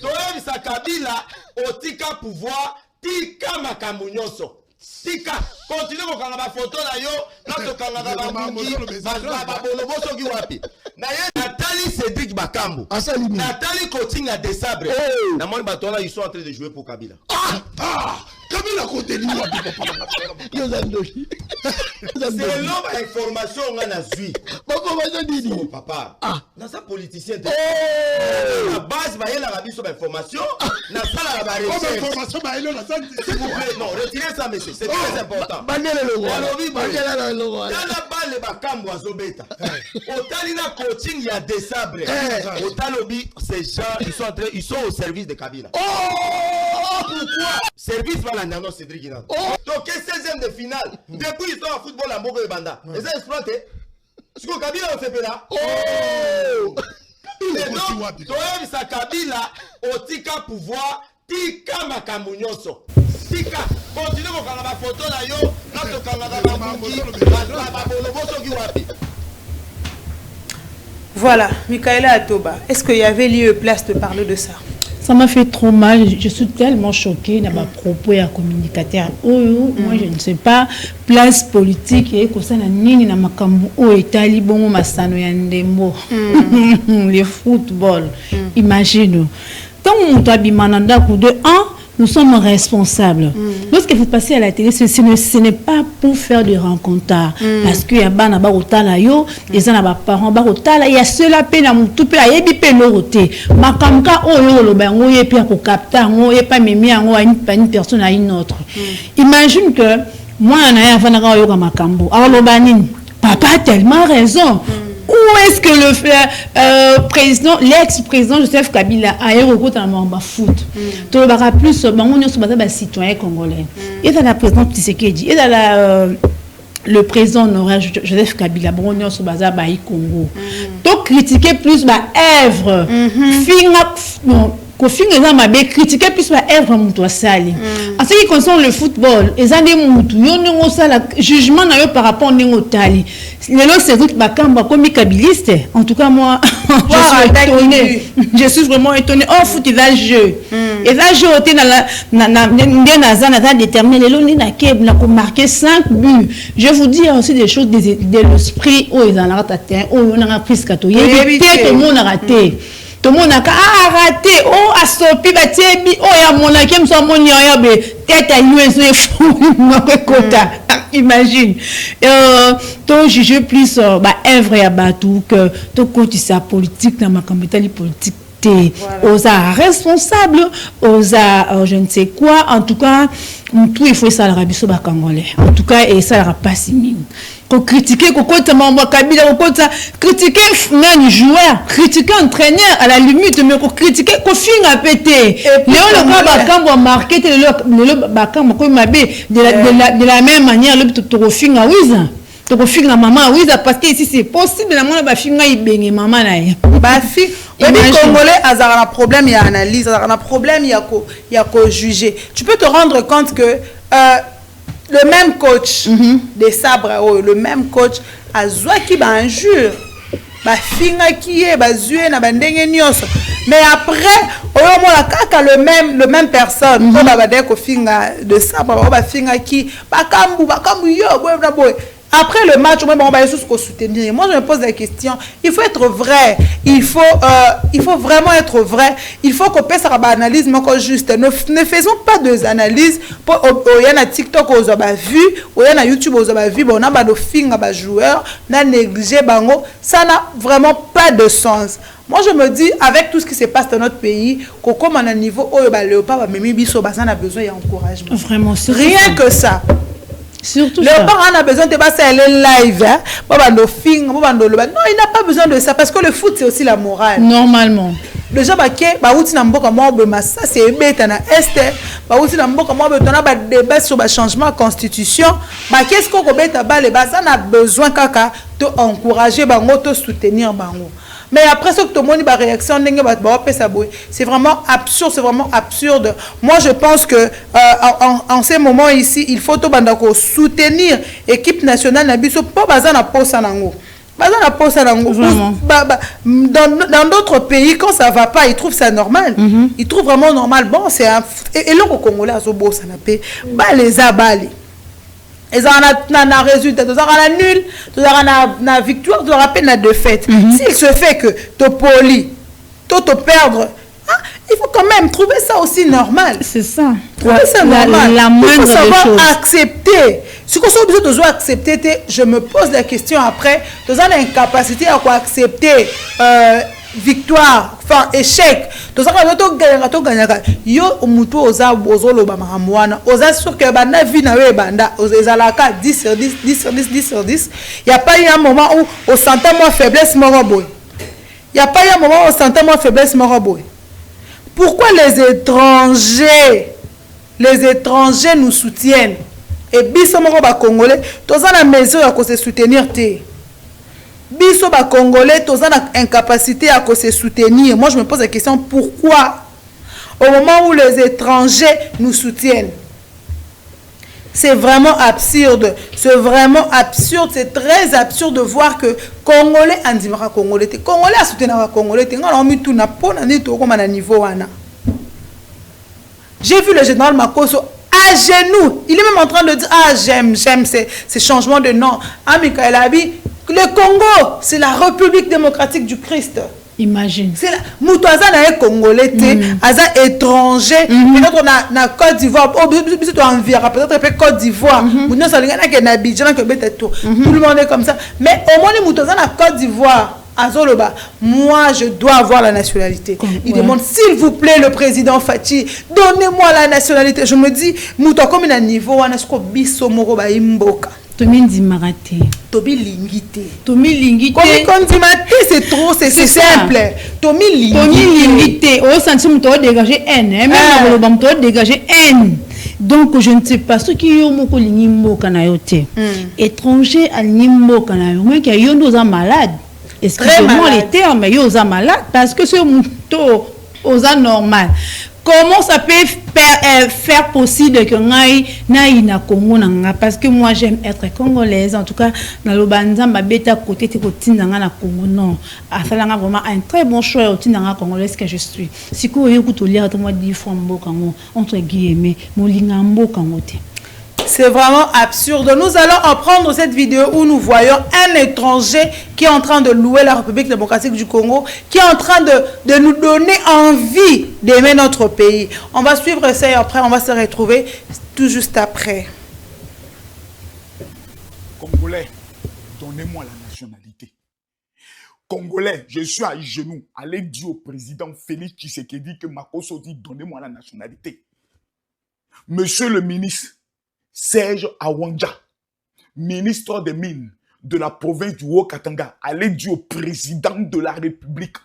Donc sa Kabila au tika pouvoir tika makamunyoso. Tika continue ko kanga photo na yo na to kanga ba mungi ba boloboso ki wapi. Na ye Nathalie Cédric Bakambo. Nathalie Coaching à Tessabre. Na moni batona ils sont en train de jouer pour Kabila. Kabila côté lui c'est l'homme à information on a zui. Oh papa. Dans sa politicien. La base va y aller à la sur information. Na sala la information va aller la salle. S'il vous plaît, non, retirez ça monsieur, c'est très important. Banel le roi. Dans la balle Bakambo à Zobeta. Au Talina Coaching il y a des sabres. Au Talobi, ces gens ils sont au service de Kabila. Pourquoi? Service par la nano Cédric Guinan. Donc 16e de finale. Depuis ils sont en football à Mogo et Banda. Ils ont exploité. Ce que Kabila on fait là. Donc sa Kabila au tika pouvoir tika makamunyoso. Tika continue ko kanga ba photo na yo na to kanga ba mungi ba boloboso ki wapi. Voilà, Michaela Atoba, est-ce qu'il y avait lieu et place de parler de ça? Ça m'a fait trop mal, je suis tellement choquée dans ma propos et à communicateur. Moi je ne sais pas, place politique et comme ça na nini na makambu o etali bongo masano ya ndembo. Le football. Imagine. Tant on t'a bimananda coup de 1, nous sommes responsables. Lorsque vous passez à la télé, ce n'est pas pour faire des rencontres. Parce qu'il y a des gens qui sont parents, il y a ceux-là qui sont tout peu, il y a des gens Makamka, il y a des capteurs, il y a pas une personne à une autre. Imagine que moi, je suis Makambo. Alors, papa a tellement raison. Où est-ce que le président, l'ex-président Joseph Kabila a eu recours à un foot? Tu le plus, on est citoyen congolais. Et dans la présidente Tshisekedi, et dans la le président honoraire Joseph Kabila Bonnion sur Baza Baï Congo. Donc critiquer plus œuvre. Critiquer plus œuvre en ce qui concerne le football, ils ont des jugement par rapport au Tali. C'est comme kabiliste. En tout cas, moi, je suis vraiment étonné. Oh, foot, il va jouer. Il va jouer dans déterminé. Il marqué 5 buts. Je vous dis aussi des choses de l'esprit où ils ont raté. Où ils ont pris ce tout le monde a raté. Tout le monde a raté. Oh, a stoppé, oh, il y a mon akem, soit mon yabe, tête à l'US, imagine. Donc, juger plus, œuvre à Batou, que ton côté, sa politique, dans ma campagne politique, aux responsable, aux je ne sais quoi, en tout cas, tout il faut ça, l'Arabie Saoudite congolais. En tout cas, et ça, pas si mine. Qu'on critiquer, qu'on compte Kabila, qu'on compte ça, critiquer un joueur, critiquer un entraîneur à la limite, mais qu'on critiquer, qu'on finit à péter. Léon le grand Bakam va marquer le Bakam, de la même manière, le tout fin à Wiza. Tu fin à maman Wiza, parce que ici c'est possible, la maman va finir à y maman là. Bafi, les Congolais, ils ont un problème, il y a analyse, ils ont un problème, il y a qu'à juger. Tu peux te rendre compte que le même coach des sabres, le même coach a Zouaki injure, finga qui est zué na bandenge nyos. Mais après, le même personne, on va dire que finga de sabre, on va finga qui bakambu yo boy. Après le match, on va soutenir. Moi, je me pose la question. Il faut être vrai. Il faut vraiment être vrai. Il faut qu'on passe à l'analyse, mais juste. Ne faisons pas deux analyses. Il y a TikTok, on a vu. Il y a YouTube, on a vu. On a des films, des joueurs. On a négligé. Ça n'a vraiment pas de sens. Moi, je me dis, avec tout ce qui se passe dans notre pays, comme à un niveau où Léopard a besoin d'encouragement. Vraiment, c'est rien que ça. Surtout Léopard a besoin de passer live. Non, il n'a pas besoin de ça parce que le foot, c'est aussi la morale. Normalement. Le gens qui ça c'est bête na est débat sur le changement de constitution. Qu'est-ce qu'on a besoin d'encourager, de soutenir. Mais après ce que tout le monde a réaction, c'est vraiment absurde, Moi, je pense que en ces moments ici, il faut soutenir l'équipe nationale dans d'autres pays, quand ça va pas, ils trouvent ça normal. Ils trouvent vraiment normal. Bon, c'est un... Et là, au Congolais, les abalés. Ils ont un résultat, ils ont un nul, ils ont une victoire, ils ont une défaite. S'il se fait que tu poli, tu perdre, il faut quand même trouver ça aussi normal. C'est ça. Trouver ça normal. La moindre il faut savoir des choses. accepter. Si on doit accepter, je me pose la question après, tu as une incapacité à accepter victoire, enfin échec. Tu as gagné. Yo mutu oza bozolo ba mahamwana. Oza sûr que banda vie na we banda. Oza la 10 sur 10, 10 sur 10, 10 sur 10. Il n'y a pas eu un moment où on sentait moins faiblesse moroboy. Il n'y a pas eu un moment où on sentait moins faiblesse moroboy. Pourquoi les étrangers nous soutiennent? Et biso moko ba Congolais, toza na mesure à se soutenir te. Biso ba Congolais, toza na incapacité à se soutenir. Moi je me pose la question pourquoi au moment où les étrangers nous soutiennent. C'est vraiment absurde. C'est vraiment absurde. C'est très absurde de voir que Congolais andimara Congolais. Congolais a soutenu Congolais. On a mis tout na pona ni to comme à niveau wana. J'ai vu le général Makoso à genoux. Il est même en train de dire ah j'aime ces changements de nom. Ah Michael Abi, le Congo, c'est la République démocratique du Christ. Imagine. C'est la Moutouaza na Congolais, aza étranger, peut-être na Côte d'Ivoire, peut-être Côte d'Ivoire. Tout le monde est comme ça. Mais au moins Moutouaza na Côte d'Ivoire. Azoloba, moi je dois avoir la nationalité. Il demande s'il vous plaît le président Fachi, donnez-moi la nationalité. Je me dis, Moutou comme un niveau, on a ce qu'on biso moro ba imboka. Tomi Dimaraté. Tomi Lingité. Tomi Lingité. Comme Dimaraté, c'est trop, c'est simple. Tomi Lingité. Tomi Lingité. Au sens où tu dois dégager N. Même on doit dégager N. Donc, je ne sais pas ce qui est au moko l'immo kanayote. Étranger à l'immo kanayote. Moi, qui est aux malade. Excusez-moi les termes, mais aux malade parce que ce mouton aux normal. Comment ça peut faire possible que naï na Congo nanga parce que moi j'aime être congolaise en tout cas dans le banza ma bêta côté te côté nanga na Congo non afalanga vraiment un très bon choix au tinanga congolaise que je suis si ko yo kutolia to moi 10 fois mboka ngo entre guillemets molinga mboka ngote. C'est vraiment absurde. Nous allons en prendre cette vidéo où nous voyons un étranger qui est en train de louer la République démocratique du Congo, qui est en train de nous donner envie d'aimer notre pays. On va suivre ça et après on va se retrouver tout juste après. Congolais, donnez-moi la nationalité. Congolais, je suis à genoux. Allez dire au président Félix Tshisekedi que Makosso dit donnez-moi la nationalité. Monsieur le ministre Serge Awandja, ministre des Mines de la province du Haut-Katanga, allez dire au président de la République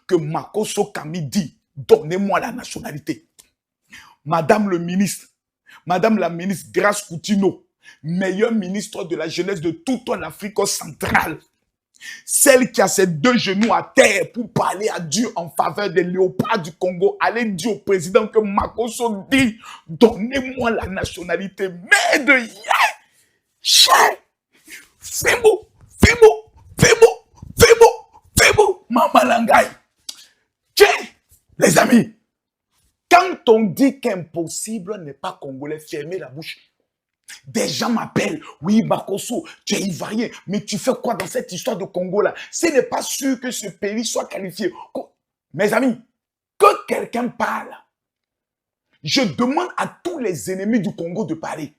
que Makosso Kami dit donnez-moi la nationalité. Madame la ministre Grace Coutinho, meilleure ministre de la jeunesse de toute l'Afrique centrale, celle qui a ses 2 genoux à terre pour parler à Dieu en faveur des léopards du Congo, allez dire au président que Makosso dit donnez-moi la nationalité. Mais de Febo, Maman Langai. Tiens, les amis, quand on dit qu'impossible n'est pas congolais, fermez la bouche. Des gens m'appellent, oui, Makosso, tu es ivoirien, mais tu fais quoi dans cette histoire de Congo-là? Ce n'est pas sûr que ce pays soit qualifié. Mes amis, que quelqu'un parle. Je demande à tous les ennemis du Congo de parler.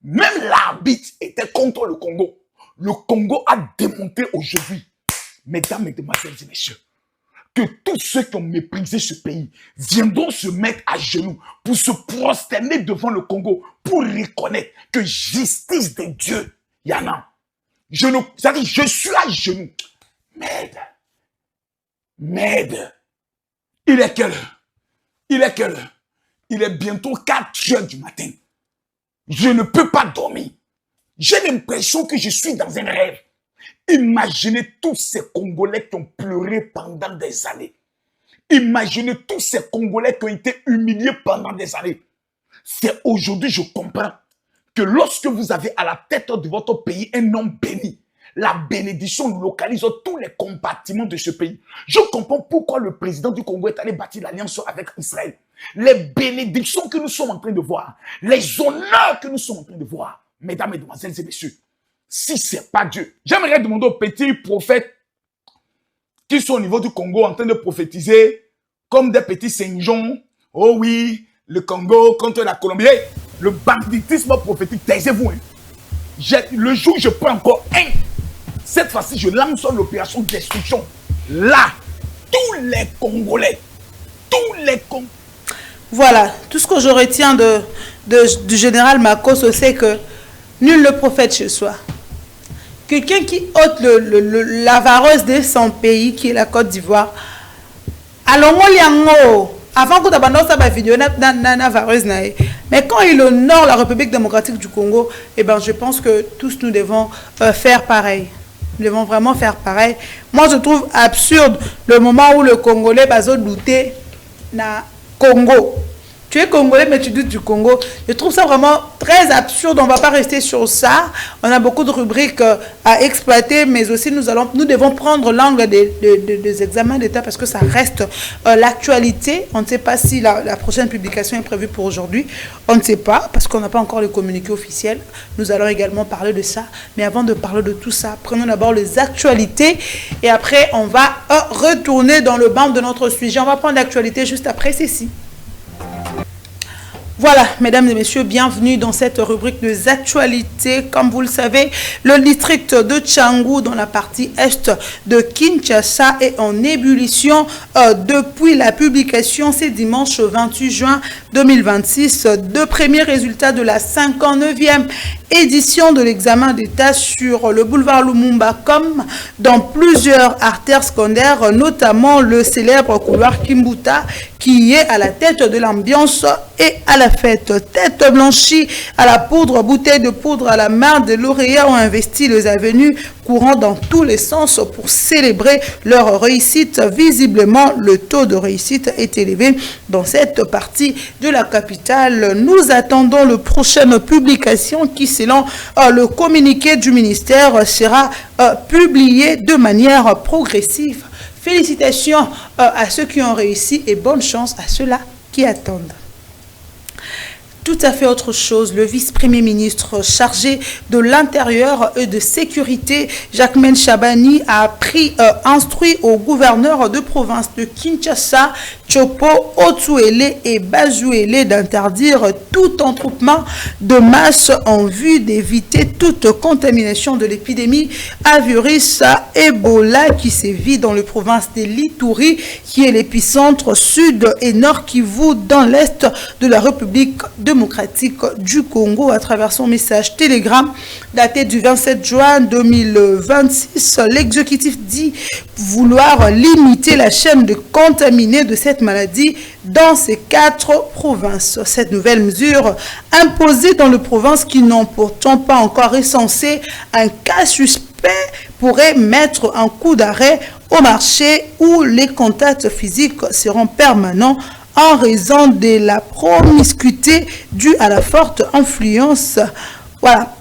Même l'arbitre était contre le Congo. Le Congo a démonté aujourd'hui, mesdames, mesdemoiselles et messieurs, que tous ceux qui ont méprisé ce pays viendront se mettre à genoux pour se prosterner devant le Congo, pour reconnaître que justice de Dieu, il y en a. Je suis à genoux. Merde. Il est quelle heure? Il est bientôt 4 heures du matin. Je ne peux pas dormir. J'ai l'impression que je suis dans un rêve. Imaginez tous ces Congolais qui ont pleuré pendant des années. Imaginez tous ces Congolais qui ont été humiliés pendant des années. C'est aujourd'hui je comprends que lorsque vous avez à la tête de votre pays un homme béni, la bénédiction localise tous les compartiments de ce pays. Je comprends pourquoi le président du Congo est allé bâtir l'alliance avec Israël. Les bénédictions que nous sommes en train de voir, les honneurs que nous sommes en train de voir, mesdames, mesdemoiselles et messieurs, si ce n'est pas Dieu, j'aimerais demander aux petits prophètes qui sont au niveau du Congo en train de prophétiser comme des petits Saint-Jean. Oh oui, le Congo contre la Colombie. Le banditisme prophétique, taisez-vous. Le jour où je prends encore cette fois-ci, je lance l'opération de destruction. Là, tous les Congolais, Voilà, tout ce que je retiens du général Makosso, c'est que nul le prophète chez soi. Quelqu'un qui ôte la vareuse de son pays, qui est la Côte d'Ivoire, alors avant que tu abandonnes sa vidéo, mais quand il honore la République démocratique du Congo, eh ben, je pense que tous nous devons faire pareil. Nous devons vraiment faire pareil. Moi, je trouve absurde le moment où le Congolais va douter na Congo. Tu es Congolais, mais tu doutes du Congo. Je trouve ça vraiment très absurde. On ne va pas rester sur ça. On a beaucoup de rubriques à exploiter, mais aussi nous devons prendre l'angle des examens d'État parce que ça reste l'actualité. On ne sait pas si la prochaine publication est prévue pour aujourd'hui. On ne sait pas parce qu'on n'a pas encore le communiqué officiel. Nous allons également parler de ça. Mais avant de parler de tout ça, prenons d'abord les actualités et après, on va retourner dans le banc de notre sujet. On va prendre l'actualité juste après ceci. Voilà, mesdames et messieurs, bienvenue dans cette rubrique des actualités. Comme vous le savez, le district de Tchangou, dans la partie est de Kinshasa, est en ébullition depuis la publication ce dimanche 28 juin 2026. Deux premiers résultats de la 59e édition de l'examen d'État sur le boulevard Lumumba comme dans plusieurs artères secondaires, notamment le célèbre couloir Kimbuta qui est à la tête de l'ambiance et à la fête. Tête blanchie à la poudre, bouteille de poudre à la main, des lauréats ont investi les avenues courant dans tous les sens pour célébrer leur réussite. Visiblement, le taux de réussite est élevé dans cette partie de la capitale. Nous attendons la prochaine publication qui, selon le communiqué du ministère, sera publié de manière progressive. Félicitations à ceux qui ont réussi et bonne chance à ceux-là qui attendent. Tout à fait autre chose, le vice-premier ministre chargé de l'Intérieur et de Sécurité, Jacquemaine Chabani, a instruit au gouverneur de province de Kinshasa, Chopo, Otuele et Bazuele d'interdire tout entroupement de masse en vue d'éviter toute contamination de l'épidémie à virus Ebola qui sévit dans la province de l'Ituri, qui est l'épicentre sud et nord Kivu dans l'est de la République démocratique du Congo. À travers son message Telegram daté du 27 juin 2026, l'exécutif dit vouloir limiter la chaîne de contaminés de cette maladie dans ces 4 provinces. Cette nouvelle mesure imposée dans les provinces qui n'ont pourtant pas encore recensé un cas suspect pourrait mettre un coup d'arrêt au marché où les contacts physiques seront permanents en raison de la promiscuité due à la forte influence. Voilà.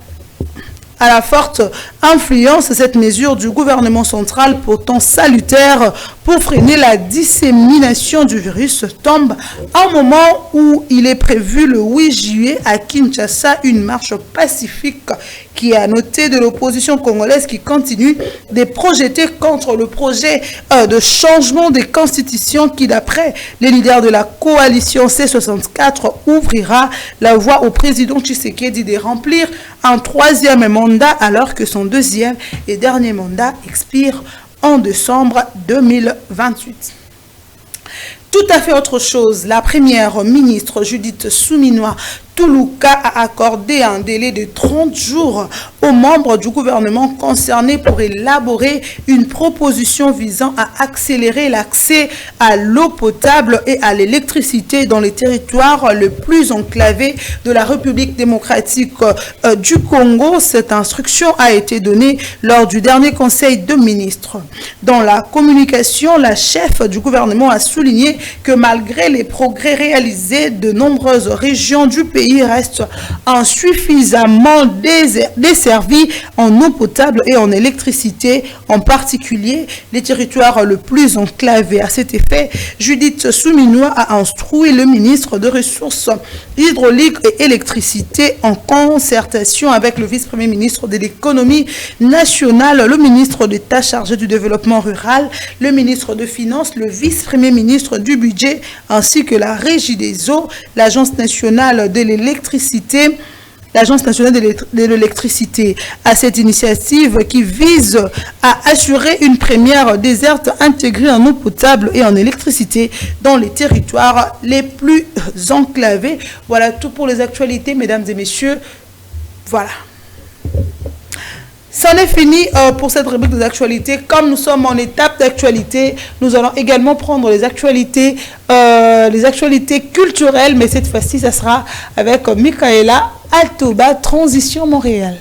À la forte influence, cette mesure du gouvernement central, pourtant salutaire pour freiner la dissémination du virus, tombe à un moment où il est prévu le 8 juillet à Kinshasa une marche pacifique qui a noté de l'opposition congolaise qui continue de projeter contre le projet de changement des constitutions qui, d'après les leaders de la coalition C64, ouvrira la voie au président Tshisekedi de remplir un 3e mandat alors que son 2e et dernier mandat expire en décembre 2028. Tout à fait autre chose, la première ministre Judith Suminwa Tuluka a accordé un délai de 30 jours aux membres du gouvernement concernés pour élaborer une proposition visant à accélérer l'accès à l'eau potable et à l'électricité dans les territoires les plus enclavés de la République démocratique du Congo. Cette instruction a été donnée lors du dernier conseil de ministres. Dans la communication, la chef du gouvernement a souligné que malgré les progrès réalisés, de nombreuses régions du pays restent insuffisamment desservies en eau potable et en électricité, en particulier les territoires les plus enclavés. À cet effet, Judith Suminwa a instruit le ministre des Ressources hydrauliques et électricité en concertation avec le vice-premier ministre de l'économie nationale, le ministre d'État chargé du développement rural, le ministre des Finances, le vice-premier ministre du budget ainsi que la régie des eaux, l'agence nationale de l'électricité, de l'électricité. À cette initiative qui vise à assurer une première desserte intégrée en eau potable et en électricité dans les territoires les plus enclavés. Voilà tout pour les actualités, mesdames et messieurs. Voilà. C'en est fini pour cette rubrique des actualités. Comme nous sommes en étape d'actualité, nous allons également prendre les actualités culturelles, mais cette fois-ci, ça sera avec Michaela Altoba, Transition Montréal.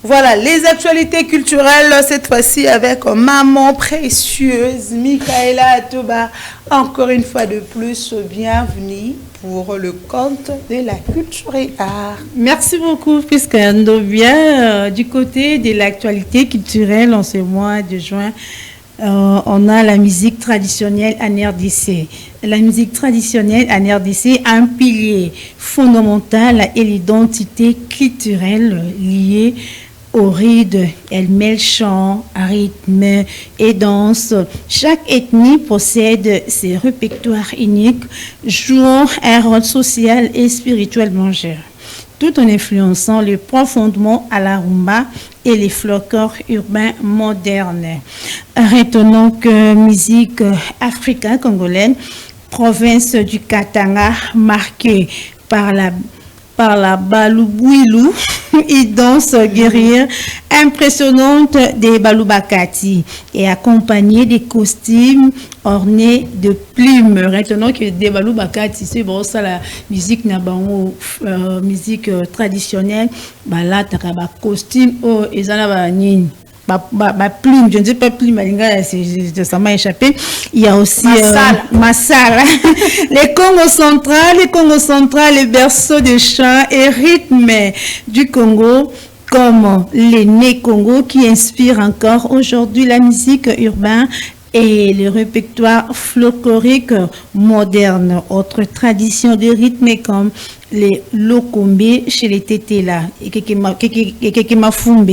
Voilà, les actualités culturelles, cette fois-ci avec maman précieuse, Michaela Altoba. Encore une fois de plus, bienvenue pour le compte de la culture et art. Merci beaucoup, puisqu'on vient du côté de l'actualité culturelle en ce mois de juin. On a la musique traditionnelle en RDC. La musique traditionnelle en RDC a un pilier fondamental et l'identité culturelle liée au rythme. Elle mêle chant, rythme et danse. Chaque ethnie possède ses répertoires uniques, jouant un rôle social et spirituel majeur, tout en influençant le profondément à la rumba et les folklores urbains modernes. Retenons que musique africaine congolaise, province du Katanga, marquée par la Balubouilou et danse guerrière impressionnante des Balubakati et accompagnée des costumes ornés de plumes. Retenons que des Balubakati, c'est bon, ça la musique musique traditionnelle, là t'as un costume et ça n'a plume, je ne dis pas plume, ça m'a échappé. Il y a aussi Massala. Les Congo central, les berceaux de chant et rythme du Congo, comme l'aîné Congo qui inspire encore aujourd'hui la musique urbaine et le répertoire folklorique moderne. Autre tradition de rythme comme les lokombe chez les tétéla et Kekemafumbe.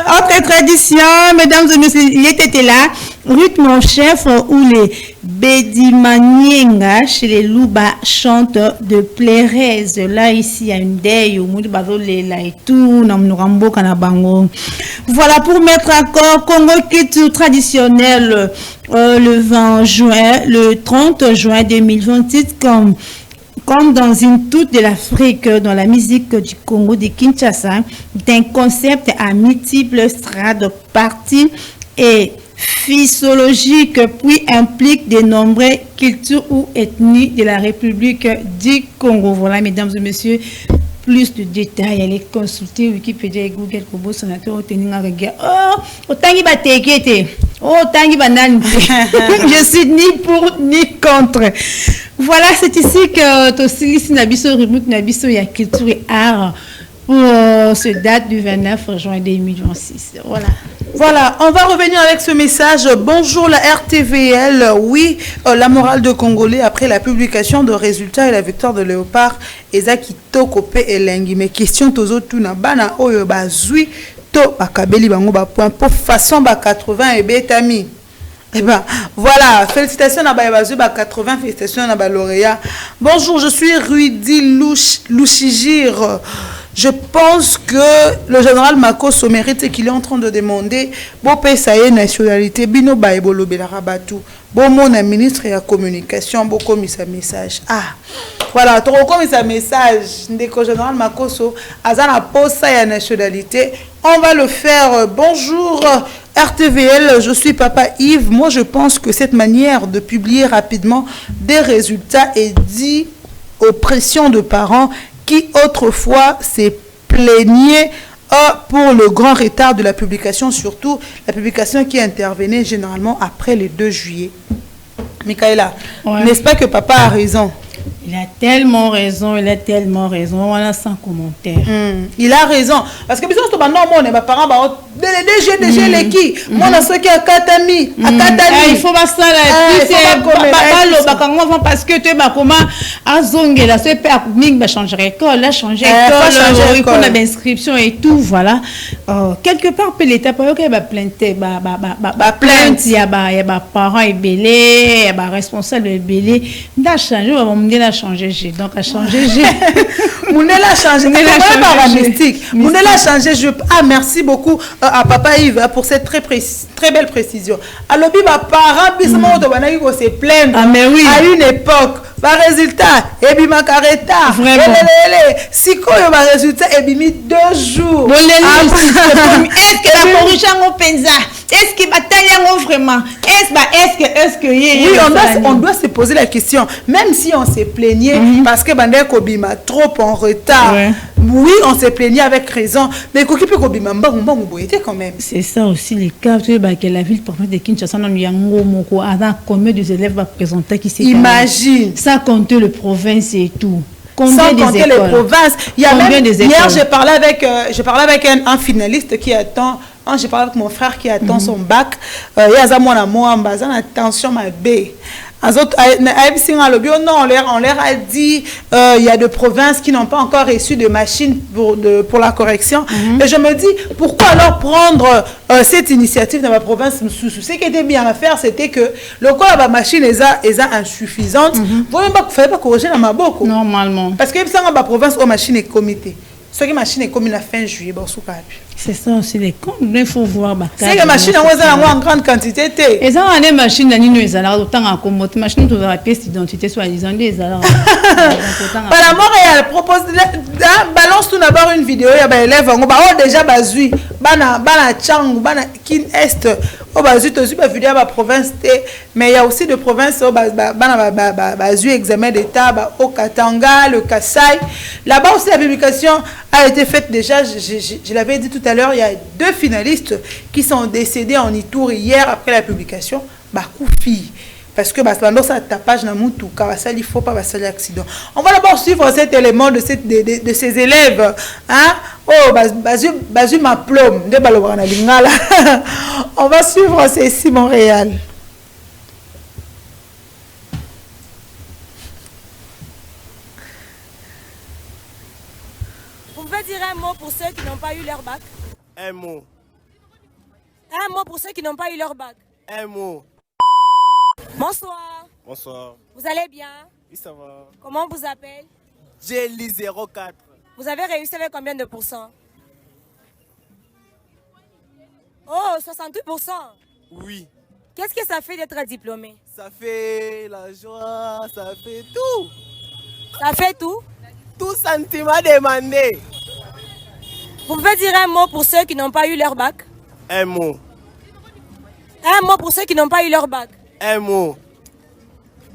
Autre tradition, mesdames et messieurs, les tétéla, rythme en chef ou les Bedimanienga chez les Louba chantent de plairez. Là, ici, il y a une deuil au monde et tout. Voilà pour mettre accord Congo culture traditionnelle le 20 juin, le 30 juin 2028, comme dans une toute de l'Afrique, dans la musique du Congo de Kinshasa, d'un concept à multiples strates, parties et physiologiques, puis implique de nombreuses cultures ou ethnies de la République du Congo. Voilà, mesdames et messieurs, plus de détails, allez consulter Wikipédia et Google Kobo Sénateur au tenir un regard. Oh, tangi ba tekete. Oh, tangi ba nan. Je suis ni pour ni contre. Voilà, c'est ici que Tosili Nabiso Remout Nabiso ya culture et art pour ce date du 29 juin 2026. Voilà, on va revenir avec ce message. Bonjour la RTVL. Oui, la morale de Congolais après la publication de résultats et la victoire de Léopard. Ezaki Tokope et Lengi. Mais question tozo tuna bana oyo bazui to bakabeli bango ba point pour façon ba 80 et betami. Eh ben, voilà, félicitations à Bayabazu, 80, félicitations à lauréat. Bonjour, je suis Rudy Louchigir. Je pense que le général Makoso mérite qu'il est en train de demander Bopé Saye nationalité, Bino Baebolo Belarabatou, Bomo na ministre de la communication, Boko misa message. Ah, voilà, tu recommences sa message. Ndeko général Makoso, Azana Posa ya nationalité. On va le faire. Bonjour RTVL, je suis Papa Yves. Moi, je pense que cette manière de publier rapidement des résultats est due aux pressions de parents qui autrefois s'est plaigné pour le grand retard de la publication, surtout la publication qui intervenait généralement après le 2 juillet. Michaela, ouais. N'est-ce pas que papa a raison? Il a tellement raison, voilà, sans commentaire. Il a raison. Parce que, mes parents, DG, les qui, moi, ceux qui a Katami, il faut pas ça, parce que tu es comment, à Zongue, là, ce père, va changer l'école, là, changer l'école, il faut l'inscription et tout, voilà. Quelque part, l'État, il va plainte, il y a parents ébélés, il y a responsable ébélés, il a changé, on me dit, changé G. Donc, à changer G. Mounela a changé. Mounela a changé. Ah, merci beaucoup à Papa Yves pour cette très belle précision. Alors, les parents, ils se plaignent à une époque. Par résultat, et bien ma careta. Si quoi le résultat, et bien 2 jours. Est-ce que la corruption au penza? Est-ce que bataille vraiment? Est-ce que oui, on doit se poser la question. Même si on s'est plaigné parce que Bandé Kobima trop en retard. Oui, on s'est plaigné avec raison. Mais Kokipe Kobima quand même. C'est ça aussi les cas que la ville province de Kinshasa combien de élèves va présenter qui s'est. Imagine. Sans compter le province et tout. Sans compter les provinces. Il y a même, hier, j'ai parlé avec un finaliste qui attend. J'ai parlé avec mon frère qui attend son bac. Il y a mon amour en bas. Attention, ma bé. Non, on leur a dit il y a des provinces qui n'ont pas encore reçu de machines pour la correction. Et je me dis, pourquoi alors prendre cette initiative dans ma province? Ce qui était bien à faire, c'était que le corps de la machine est insuffisante. Vous ne fallait pas corriger dans ma boque. Normalement. Parce que la province où la machine est comité. Ce qui machine est comme la fin juillet. C'est ça aussi les comptes. Il faut voir. C'est que machine en grande quantité. Et ça, on a des machines autant en commote. Machine de la pièce d'identité, soit-disant des alors. Voilà, Montréal propose balance tout d'abord une vidéo. Il y a des élèves déjà basui. Bana Chang, Bana Kin Est. Au basu, tu as vidéo à province. Mais il y a aussi des provinces où basu examen d'état au Katanga, le Kassai. Là-bas aussi la publication a été faite déjà. Je l'avais dit tout à l'heure, il y a 2 finalistes qui sont décédés en Ituri hier après la publication. Koufi. Parce que pendant ça tapage dans mon tout ça il faut pas passer l'accident. On va d'abord suivre cet élément de ces élèves hein. Basu ma plombe de balobana lingala. On va suivre ceci Montréal. Vous pouvez dire un mot pour ceux qui n'ont pas eu leur bac? Un mot. Un mot pour ceux qui n'ont pas eu leur bac? Un mot. Bonsoir. Bonsoir. Vous allez bien? Oui, ça va. Comment on vous appelle? Jelly 04. Vous avez réussi avec combien de pourcents? Oh, 68%. Oui. Qu'est-ce que ça fait d'être diplômé? Ça fait la joie, ça fait tout. Ça fait tout? Tout sentiment demandé. Vous pouvez dire un mot pour ceux qui n'ont pas eu leur bac? Un mot. Un mot pour ceux qui n'ont pas eu leur bac? Un mot.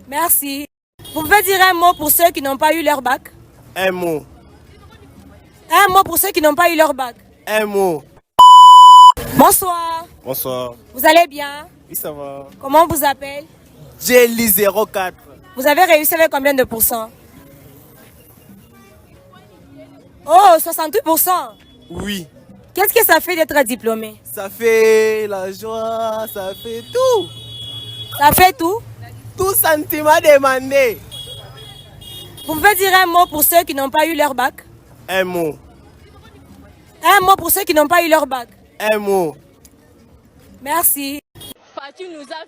Merci. Vous pouvez dire un mot pour ceux qui n'ont pas eu leur bac? Un mot. Un mot pour ceux qui n'ont pas eu leur bac? Un mot. Bonsoir. Bonsoir. Vous allez bien? Oui, ça va. Comment on vous appelle? Jelly 04. Vous avez réussi avec combien de pourcents? Oh, 68%. Oui. Qu'est-ce que ça fait d'être diplômé? Ça fait la joie, ça fait tout. Ça fait tout? Tout sentiment demandé. Vous pouvez dire un mot pour ceux qui n'ont pas eu leur bac? Un mot. Un mot pour ceux qui n'ont pas eu leur bac? Un mot. Merci. Fatou nous a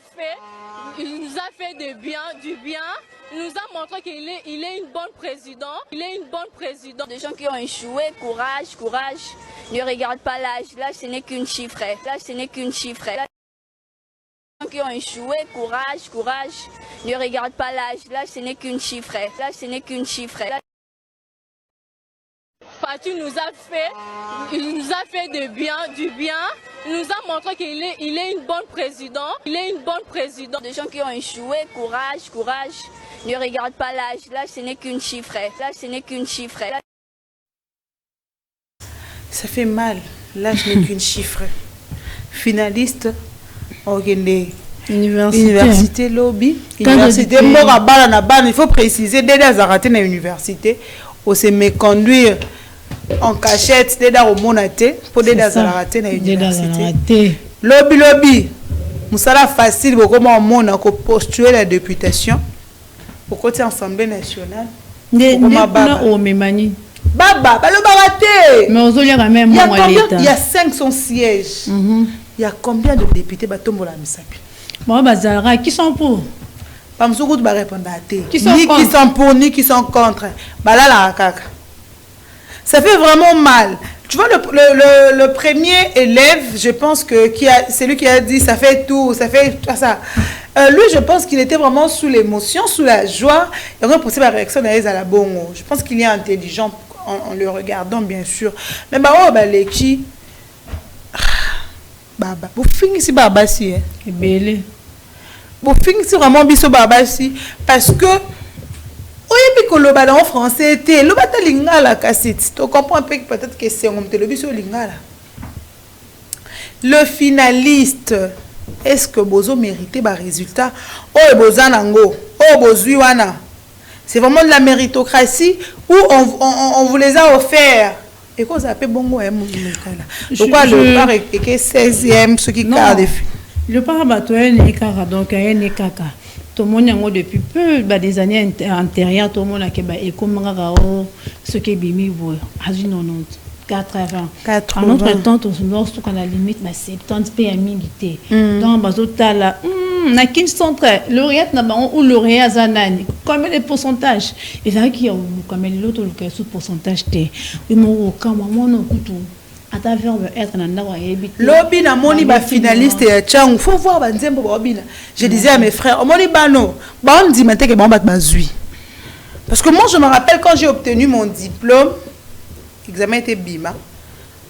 fait du bien. Il nous a montré qu'il est une bonne présidente. Il est une bonne présidente. Des gens qui ont échoué, courage. Ne regarde pas l'âge. L'âge, ce n'est qu'une chiffre. L'âge, ce n'est qu'une chiffre. Des gens qui ont échoué, courage. Ne regarde pas l'âge. L'âge, ce n'est qu'une chiffre. L'âge, ce n'est qu'une chiffre. Fatou nous a fait du bien. Il nous a montré qu'il est une bonne présidente. Il est une bonne présidente. Des gens qui ont échoué, courage. Ne regarde pas l'âge. L'âge, ce n'est qu'une chiffre. L'âge, ce n'est qu'une chiffre. Ça fait mal. L'âge n'est qu'une chiffre. Finaliste, Université Lobby. Université Morabala, il faut préciser, dès les arrêtés dans l'université, on se méconduire en cachette, dès au monaté, pour dès les arrêtés dans l'université. Lobby. Moussala facile, comment on a postuler la députation. Au côté Assemblée nationale. Baba, il y a 500 sièges. Il y a combien de députés qui sont pour? Ni qui sont pour, ni qui sont contre. Ça fait vraiment mal. Tu vois, le premier élève, je pense que c'est lui qui a dit ça fait tout, ça fait ça. Lui, je pense qu'il était vraiment sous l'émotion, sous la joie. Il y a une possible réaction derrière à la bongo. Je pense qu'il est intelligent en le regardant, bien sûr. Mais les qui Baba, vous finissez Baba si. Vous finissez vraiment biso Baba si. Parce que en français, tu comprends peut-être que c'est le finaliste. Est-ce que Bozo méritait le résultat? C'est vraiment de la méritocratie où on vous les a offerts. Et qu'on s'appelle Bongo pourquoi le part est 16e, ce qui quart des filles? Le part est donc il y a tout le monde depuis peu des années antérieures, tout le monde a et comme ce qui est bimi à 90 80. En notre temps, on a la limite 70 PMI. Donc, on a qu'une centre lauréate ou lauréat Zanani. Combien de pourcentage? Et ça qui a comme l'autre sous pourcentage. Il m'a quand même à travers être lobby na moni ba finaliste ya Tchang, faut voir ba nzembo ba obina. Je disais à mes frères, moni bano, ba on dit maintenant que ba bat bazui. Parce que moi je me rappelle quand j'ai obtenu mon diplôme, l'examen était bima.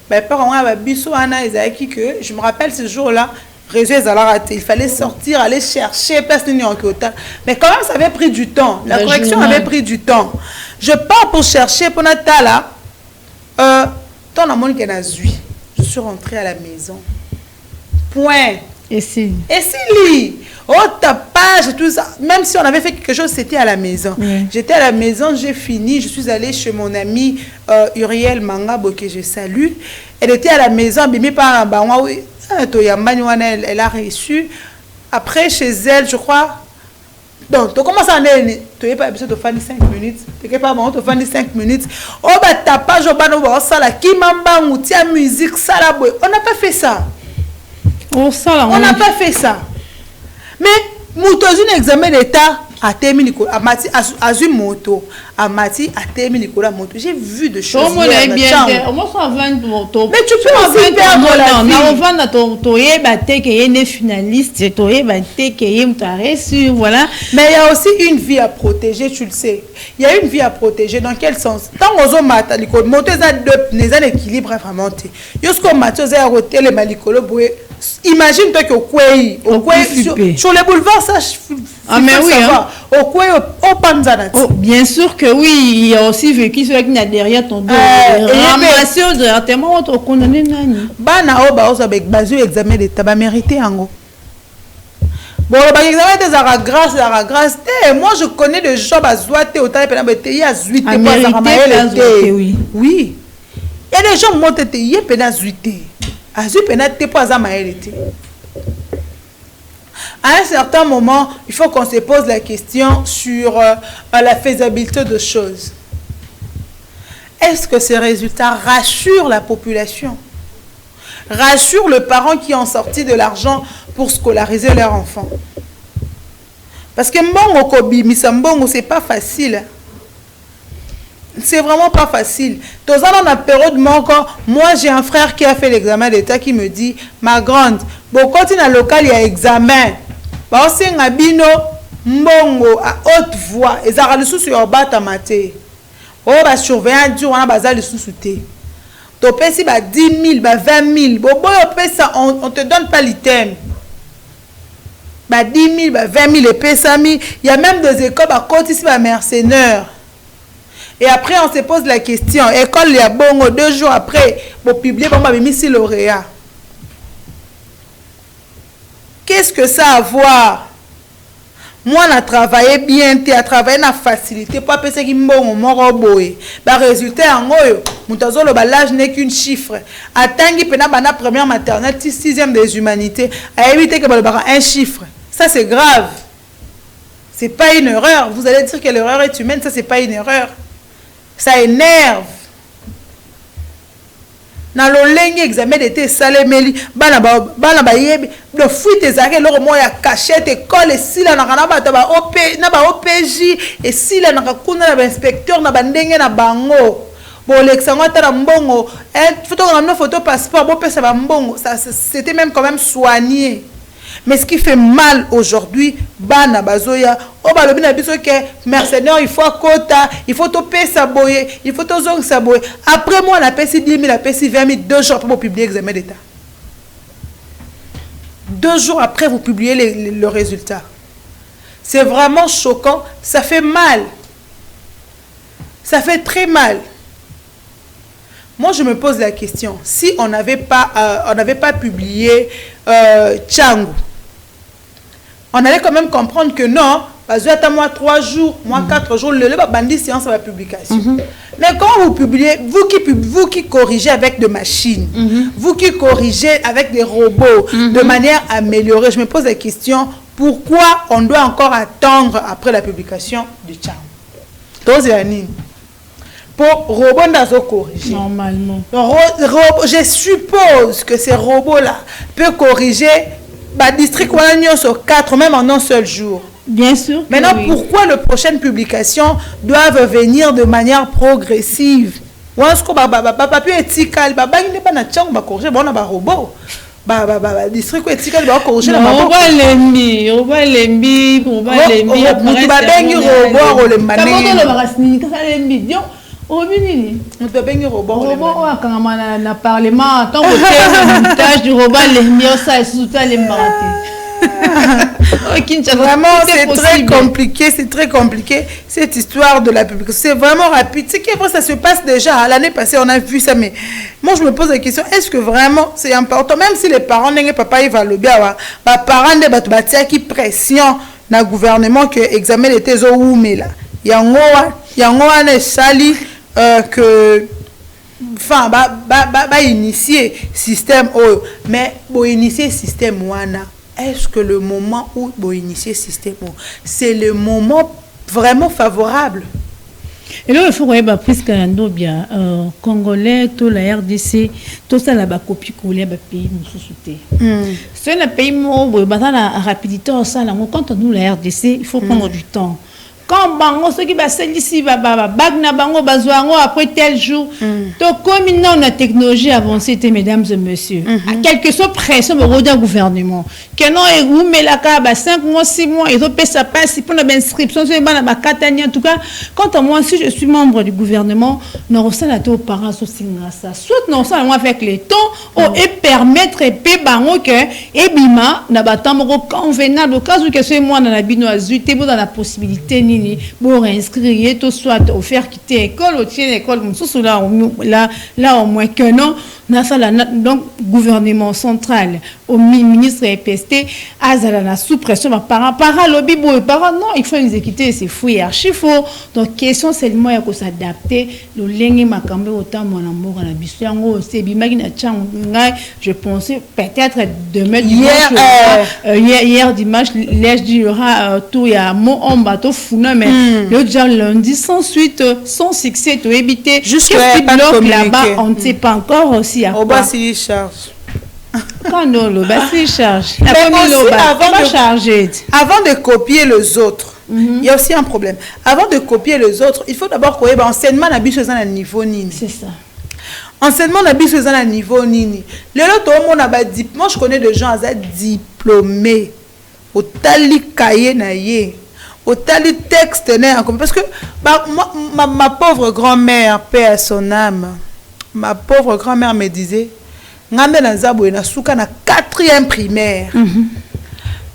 Ben par on a biso ana ezaki que je me rappelle ce jour-là, réseau ezala raté, il fallait sortir, aller chercher place ni en Kyoto. Mais quand même ça avait pris du temps. La correction avait pris du temps. Je pars pour chercher pour Natala je suis rentrée à la maison. Point. Et si lit. Oh, tapage, tout ça. Même si on avait fait quelque chose, c'était à la maison. J'étais à la maison, j'ai fini. Je suis allée chez mon amie Uriel Mangabo, que je salue. Elle était à la maison, elle a reçu. Après, chez elle, je crois. Donc, tu commences à aller, tu n'es pas besoin de faire 5 minutes. Tu n'es pas besoin de faire 5 minutes. Oh, bah, tapage, musique, on n'a pas fait ça. On n'a pas fait ça. Mais, nous avons un examen d'état à terminer, à une moto, à Mati, à terminer la moto. J'ai vu de choses. Mais tu peux aussi perdre la vie. Voilà. Mais il y a aussi une vie à protéger, tu le sais. Il y a une vie à protéger. Dans quel sens? Tant qu'on a moto, il y a un équilibre à monter. Jusqu'au matin, il y a un malicolo. Imagine toi que sur les boulevards, ça. Ah, mais oui, hein. Bien sûr que oui, il y a aussi vécu ceux qui sont derrière ton dos. Ramassé directement, on condamné nani. Bana oba avec basu examen d'état ba mérité ango. Bon, l'examen des grâce, moi je connais des gens bazoité au temps de il y a 8 oui. Oui. Il y a des gens montent il y a pena 8. Azu pena te pas à maélité. À un certain moment, il faut qu'on se pose la question sur la faisabilité de choses. Est-ce que ces résultats rassurent la population? Rassurent les parents qui ont sorti de l'argent pour scolariser leurs enfants? Parce que mbongo kobi misambongo, c'est pas facile. C'est vraiment pas facile. Dans la période moi j'ai un frère qui a fait l'examen d'état qui me dit, ma grande, bon quand il y a local il y a examen. Bah on ngabino mbongo à haute voix et ça le sous sur bata maté. Oh bah surveillant du on a bazar le sous souté. Tu payes si bah 10 000, bah 20 000. Bon ça on te donne pas l'item. Bah 10 000, bah 20 000 et paye ça il y a même des écoles bah côté ici bah mercenaires. Et après on se pose la question, école il y a bongo 2 jours après pour publier bon bah ici lauréat. Qu'est-ce que ça a à voir? Moi, on a travaillé bien, tu as travaillé dans la facilité pour appeler ça qui mbongo moro boy. Bah résultat en oyo, mutazo le balage n'est qu'une chiffre. Atangi pena bana première maternelle, 6e des humanités, à éviter que balbara un chiffre. Ça c'est grave. C'est pas une erreur. Vous allez dire que l'erreur est humaine, ça c'est pas une erreur. Ça énerve. Dans le examen d'été salemeli bana ba yebi de fuite ezake loro moya cachette école et si la na ba OP na ba OPJ et si la na kuna na inspecteur na bandenge na bango bon l'examen ta mbongo photo na photo passeport bon pesa ba mbongo ça c'était même quand même soigné. Mais ce qui fait mal aujourd'hui, bana bazoya, o balobi na biso que mercenaire il faut quota, il faut toper sa boye, il faut tozong sa boye. Après moi on a payé 10 000, on a payé 20 000, 2 jours pour publier l'examen d'état. 2 jours après vous publiez le résultat. C'est vraiment choquant, ça fait mal. Ça fait très mal. Moi, je me pose la question, si on n'avait pas publié Tchangou, on allait quand même comprendre que non, parce que à moi 3 jours, moi 4 jours, le bandit séance à la publication. Mais quand vous publiez, vous qui corrigez avec des machines, vous qui corrigez avec des robots de manière améliorée, je me pose la question, Pourquoi on doit encore attendre après la publication du Tchang? Pour robot d'azo corriger. Normalement. Je suppose que ces robots-là peuvent corriger district sur 4, même en un seul jour. Bien sûr. Maintenant, pourquoi les prochaines publications doivent venir de manière progressive? District corriger vraiment, c'est très compliqué cette histoire de la publication. C'est vraiment rapide. C'est qu'après ça se passe déjà. L'année passée, on a vu ça, mais moi je me pose la question, est-ce que vraiment c'est important, même si les parents n'ont pas ils le bien, les parents qui pression dans le gouvernement que l'examen était au mais là. Il y a un sali que enfin initier système mais pour initier système wana. Est-ce que le moment où vous initiez ce système, c'est le moment vraiment favorable? Et là, il faut voir puisque nous bien Congolais, tout la RDC, tout ça là-bas copie-coller pays nous sous-souter. C'est un pays où la rapidité ça là, quand nous la RDC, il faut prendre du temps. Quand bango ceux qui va ici bagna bango bazwango après tel jour donc comme non la technologie avancée mesdames et messieurs à quelque chose pression au gouvernement que non et vous mais la ka 5 mois 6 mois ils ont payé ça passe pour l'inscription sur ba katania en tout cas quant à moi si je suis membre du gouvernement nous ressentir aux parents ça soit non ça avec les temps et permettre et bango que et bima na batambo convenable au cas où que c'est moi dans la bino azuité dans la possibilité pour inscrire tout soit offert quitter école au tien école là au moins que non donc gouvernement central au ministre EPST azala na sous pression parents lobby parents non il faut exécuter c'est fou et archi faux donc question seulement il faut s'adapter le lengi makambe autant mon amour na biso yango c'est bimaki na tchanga je pensais peut-être demain hier dimanche l'âge du aura tout ya mo on bateau funa mais le déjà lundi sans suite sans succès to éviter juste là-bas on ne sait pas encore aussi à quoi si charge. Quand le bassin charge, avant de copier les autres, il y a aussi un problème. Avant de copier les autres, il faut d'abord qu'on ait enseignement à niveau nini. C'est ça. Enseignement à niveau nini. Moi, je connais des gens diplômés. Au tali cahier naïe. Au tali texte parce que ma pauvre grand-mère, paix à son âme, ma pauvre grand-mère me disait Ngande na Zaboué na souka na 4e primaire.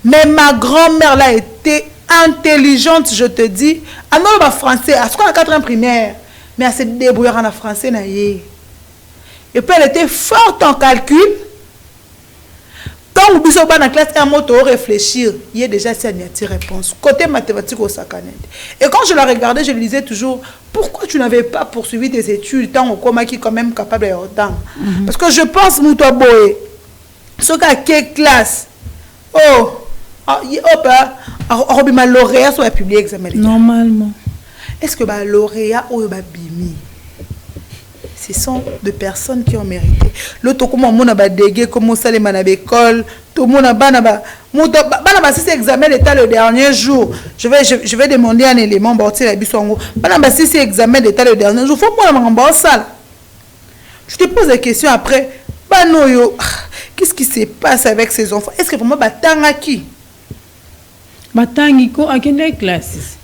Mais ma grand-mère là était intelligente, je te dis. Elle n'a pas français, à souka na 4e primaire. Mais elle s'est débrouillée en français na yé. Et puis elle était forte en calcul. Quand vous êtes dans la classe, un mot réfléchir, il y a déjà cette réponse. Côté mathématique au Sakanet. Et quand je la regardais, je lui disais toujours, pourquoi tu n'avais pas poursuivi tes études tant au coma qui est quand même capable de autant? Parce que je pense, Mouto Boé, ce qu'à quelle classe, ma lauréat soit publié examen. Normalement. Est-ce que ma lauréat ou ma bimi? Ce sont des personnes qui ont mérité. L'autre, comment on a dégué, comment ça les man à l'école, tout le monde a banaba. Banaba, si c'est examen d'état le dernier jour, je vais demander un élément, borti la bisongo. Banaba, si c'est examen d'état le dernier jour, faut moi m'en salle. Je te pose la question après, Banoyo, qu'est-ce qui se passe avec ces enfants? Est-ce que vraiment Batanga qui? Batangiko à quelle classe?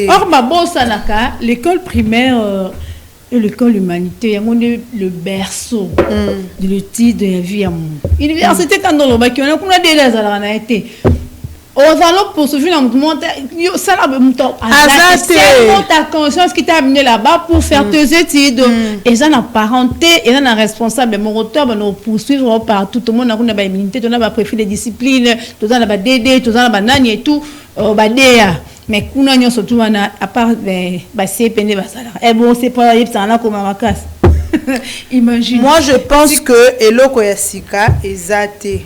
Or, ma bosse à l'école primaire. Et l'école humanité, le berceau de l'étude de la vie à mon. L'université, quand on a déjà été. On va poursuivre un mouvement. Ça c'est ta conscience qui t'a amené là-bas pour faire tes études. Et ça n'a parenté, et ça n'a responsable. Mon auteur va nous poursuivre partout. Tout le monde a une immunité, tout le monde a préféré les disciplines, tout le monde a DD, tout le monde a nani et tout. Mais kuna nyo surtout à part CPN basala. Et bon c'est pas ça là comme ma casse. Imagine. Moi je pense que eloko ya sika ezate.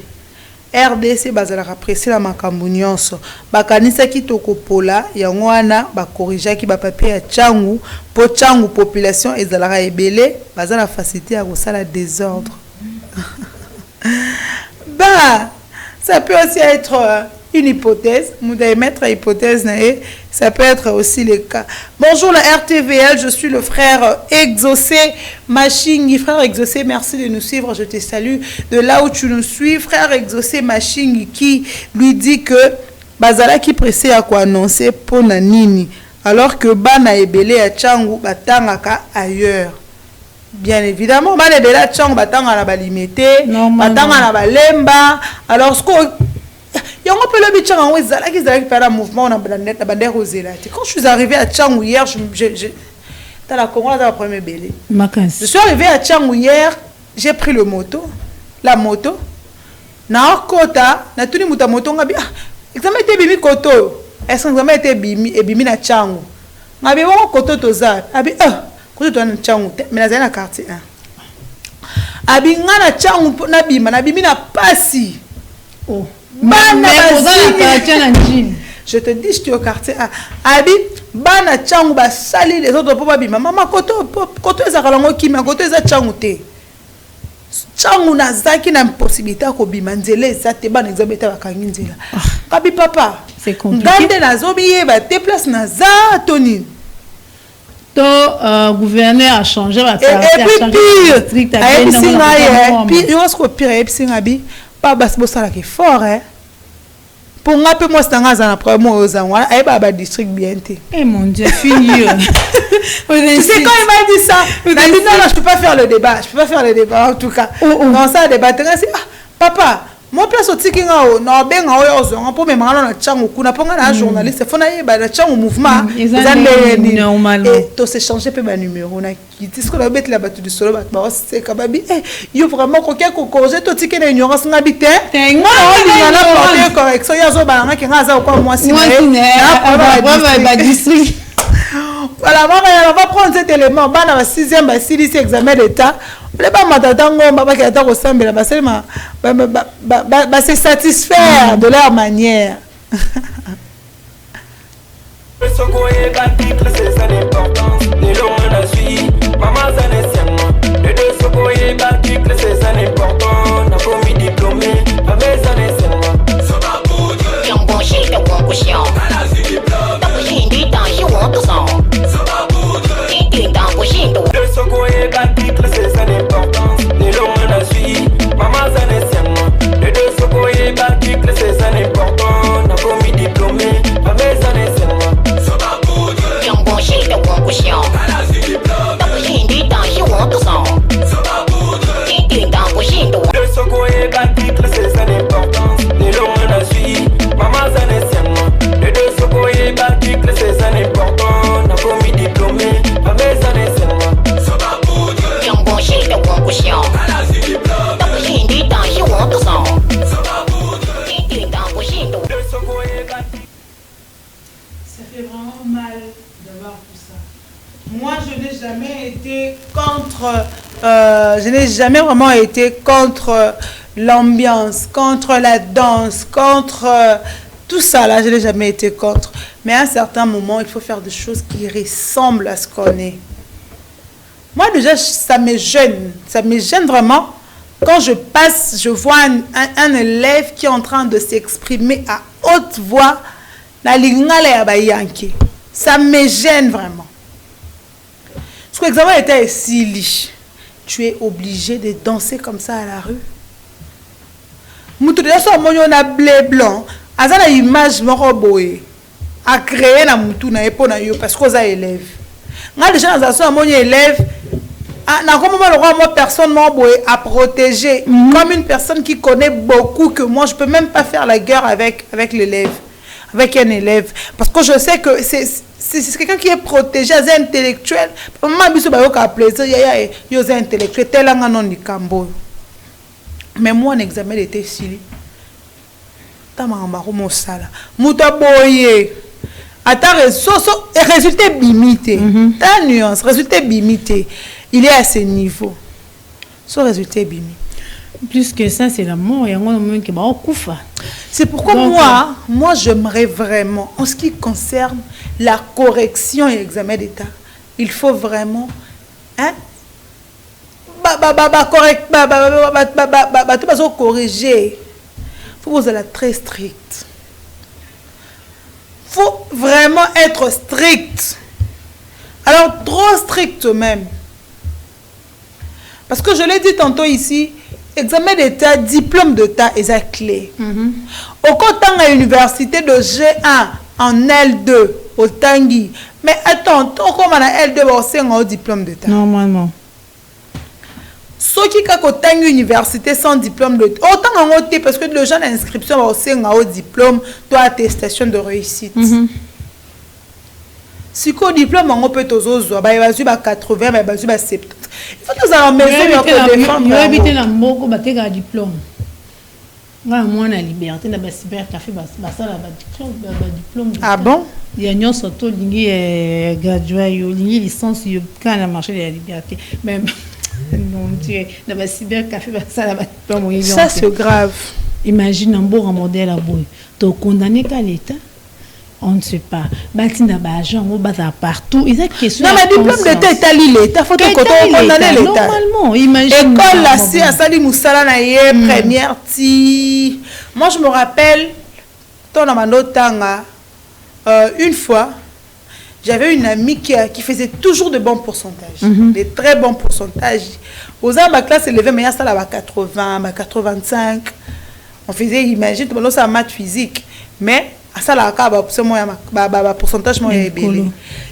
RDC bazalaka pressé la makambo nyonso bakanisa ki tokopola yango wana bakorrigaki bapapier ya Tchangu po Tchangu population ezalaka ebele bazala facilité ya kosala désordre. Bah, ça peut aussi être une hypothèse, nous devons mettre hypothèse, ça peut être aussi le cas. Bonjour la RTVL, je suis le frère Exaucé Machingi. Frère Exaucé, merci de nous suivre, je te salue de là où tu nous suis. Frère Exaucé Machingi qui lui dit que Bazala qui pressé à quoi annoncer pour Nanini, alors que Bana Ebele à Tchangu batangaka ailleurs. Bien évidemment, Bana Ebele à Tchangu batanga na balimité, batanga na balemba, alors ce qu'on il y a un peu le bichang en Ouizala qui a fait un mouvement dans la bandère aux Zélati. Quand je suis arrivé à Tchangou hier, dans la Congo, dans la première belle. Je suis arrivé à Tchangou hier, j'ai pris la moto. Na kota, na tuni muta moto ngabi. Examen était bimi koto. Est-ce que examen était bimi na Tchangou? Ngabi wako koto toza. Abi koto to na Tchangou, mais na quartier 1. Abi ngana Tchangou na bima, na bimi na pasi. Oh. Je te dis, je suis au quartier. Abi, bana Tchangu ba sali les autres pour babi. Maman, koto ezakalango ki, ma koto eza Tchangu te. Tchangu na zaki na possibilité ko bima nzele ezate bana ezabeta bakangi nzela. Abi papa, c'est compliqué. Ngande na zobiye ba te place na za toni. Gouverneur a changé et puis pire, pas basbosa qui fort hein. Pour moi peu moi c'est un problème aux anwa et baba district bien té. Eh mon Dieu, fini. Tu sais quand il m'a dit ça, il m'a dit non, je peux pas faire le débat, en tout cas. Non ça débattre c'est papa mon place au tikinga o na benga o yozo pour me mangana na Tchangu kuna ponga na journaliste fona yeba na Tchangu mouvement ezambe normalement et to se changer pe ba numéro na kiti ce que la bête la batu du solo ba c'est kababi yo vraiment coquin ko corriger to tiké na ignorance ngabité moi on na porter correction yazo ba nga kinga za kwa moi si ba district. Voilà, on va prendre cet élément. On va 6e, 6e examen d'état. Les va se satisfaire de leur manière. Je n'ai jamais vraiment été contre l'ambiance, contre la danse, contre tout ça là, je n'ai jamais été contre. Mais à un certain moment, il faut faire des choses qui ressemblent à ce qu'on est. Moi déjà, ça me gêne vraiment. Quand je passe, je vois un élève qui est en train de s'exprimer à haute voix. Ça me gêne vraiment. Parce que l'examen était si tu es obligé de danser comme ça à la rue. Moutou déjà so monyo na blé blanc, azana image moko boye a créer na moutou na epo na yo parce que za élève. Nga déjà na so monyo élève na comme moi personne m'a boye à protéger comme une personne qui connaît beaucoup que moi je peux même pas faire la guerre avec l'élève, avec un élève parce que je sais que c'est quelqu'un qui est protégé, c'est intellectuel. Maman biso ba yo ka plaisir yo c'est intellectuel telanga non ni kambo. Mais moi en examen d'été sili. Ta mama ko sala. Muta boye. Ata résultat bimité. Ta nuance, résultat bimité. Il est à ce niveau. Ce résultat bimi. Plus que ça, c'est la mort. Il y a un moment qui va couper. C'est pourquoi moi j'aimerais vraiment, en ce qui concerne la correction et l'examen d'État, il faut vraiment, corriger. Il faut vous être très strict. Il faut vraiment être strict. Alors, trop strict même. Parce que je l'ai dit tantôt ici, examen d'État, diplôme d'État est la clé. Au côté à l'université de G1 en L2 au Tanguy. Mais attends, comme on a L2, on a un diplôme d'État. Normalement. Ceux qui ont une université sans diplôme d'État, autant en OT, parce que le gens d'inscription aussi ont un diplôme, toi attestation de réussite. Si le diplôme, on peut tous autres, il va sur 80, il va sur 70. Il faut que nous allons mettre notre défense. Il va habiter dans le Moko, il va un diplôme. Moi, la liberté, il va cybercafé, il va diplôme. Ah bon? Il y a surtout une graduée, une licence, quand la marché de la liberté. Même, non, Dieu, il va cybercafé, il va diplôme. Ça, c'est grave. Imagine un beau modèle à bout. Tu es condamné qu'à l'État. On ne sait pas. Batina Bajan, on va partout. Ils ont question. Non, mais diplôme d'État est à l'État. Il faut que tu condamnes l'État. Normalement, imagine. École là, si à Sali Moussala Naye, première ti. Moi, je me rappelle, une fois, j'avais une amie qui faisait toujours de bons pourcentages. Des très bons pourcentages. Aux ans, ma classe élevée, mais il y a ça là, 80, 85. On faisait, imagine, tout le monde, c'est en maths physique. Mais, ça là, pourcentage moins élevé.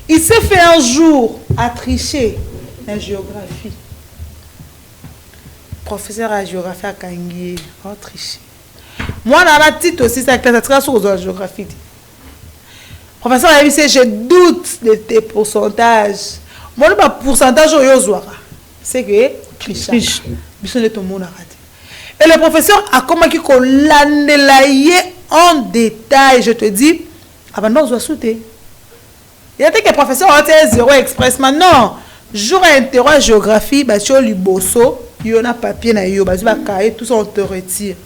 Il s'est fait un jour à tricher en géographie. Professeur à géographie à Kangi, a triché. Moi, dans la titre aussi, ça classe très sur la géographie. Professeur a dit, je doute de tes pourcentages. Moi, le pourcentage au Yozouara, c'est que triche. Et le professeur a commencé à l'annelayer en détail. Je te dis, avant de nous sauter. Il y a des professeurs qui ont été 0 express. Maintenant, jour à interroger géographie, tu as le bosso, il y a un papier, tout ça, on te retire.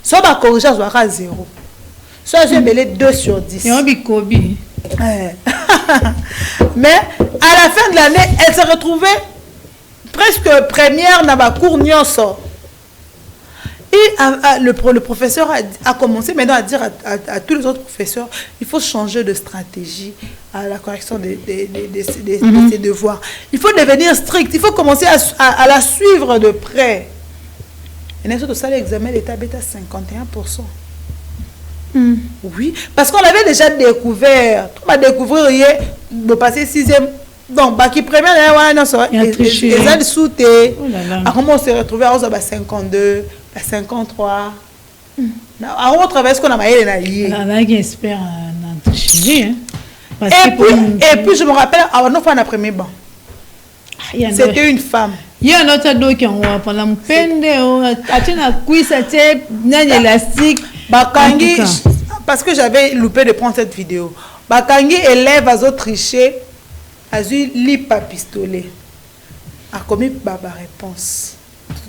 Soit tu as corrigé à 0. Soit j'ai belé 2 sur 10. Il y a un bicobi. Mais à la fin de l'année, elle s'est retrouvée presque première dans ma cour Nyonso. Et le professeur a commencé maintenant à dire à tous les autres professeurs, il faut changer de stratégie à la correction de ses devoirs. Il faut devenir strict, il faut commencer à la suivre de près. Et nous avons l'examen d'État bêta 51%. Oui, parce qu'on avait déjà découvert. On va découvrir de passer 6e. Donc, qui première, les aides soutées. Comment on s'est retrouvé à 52, à 53. On travaille ce qu'on a maillé dans l'IE. J'espère tricher. Et puis, je me rappelle, avant nous, on a premier banc. C'était une femme. Il y a un autre dos qui a pendant le pende, a cuisse, a élastique. Bakangi, parce que j'avais loupé de prendre cette vidéo. Bakangi élève à tricher, a eu lipa pistolet. A commis ma réponse.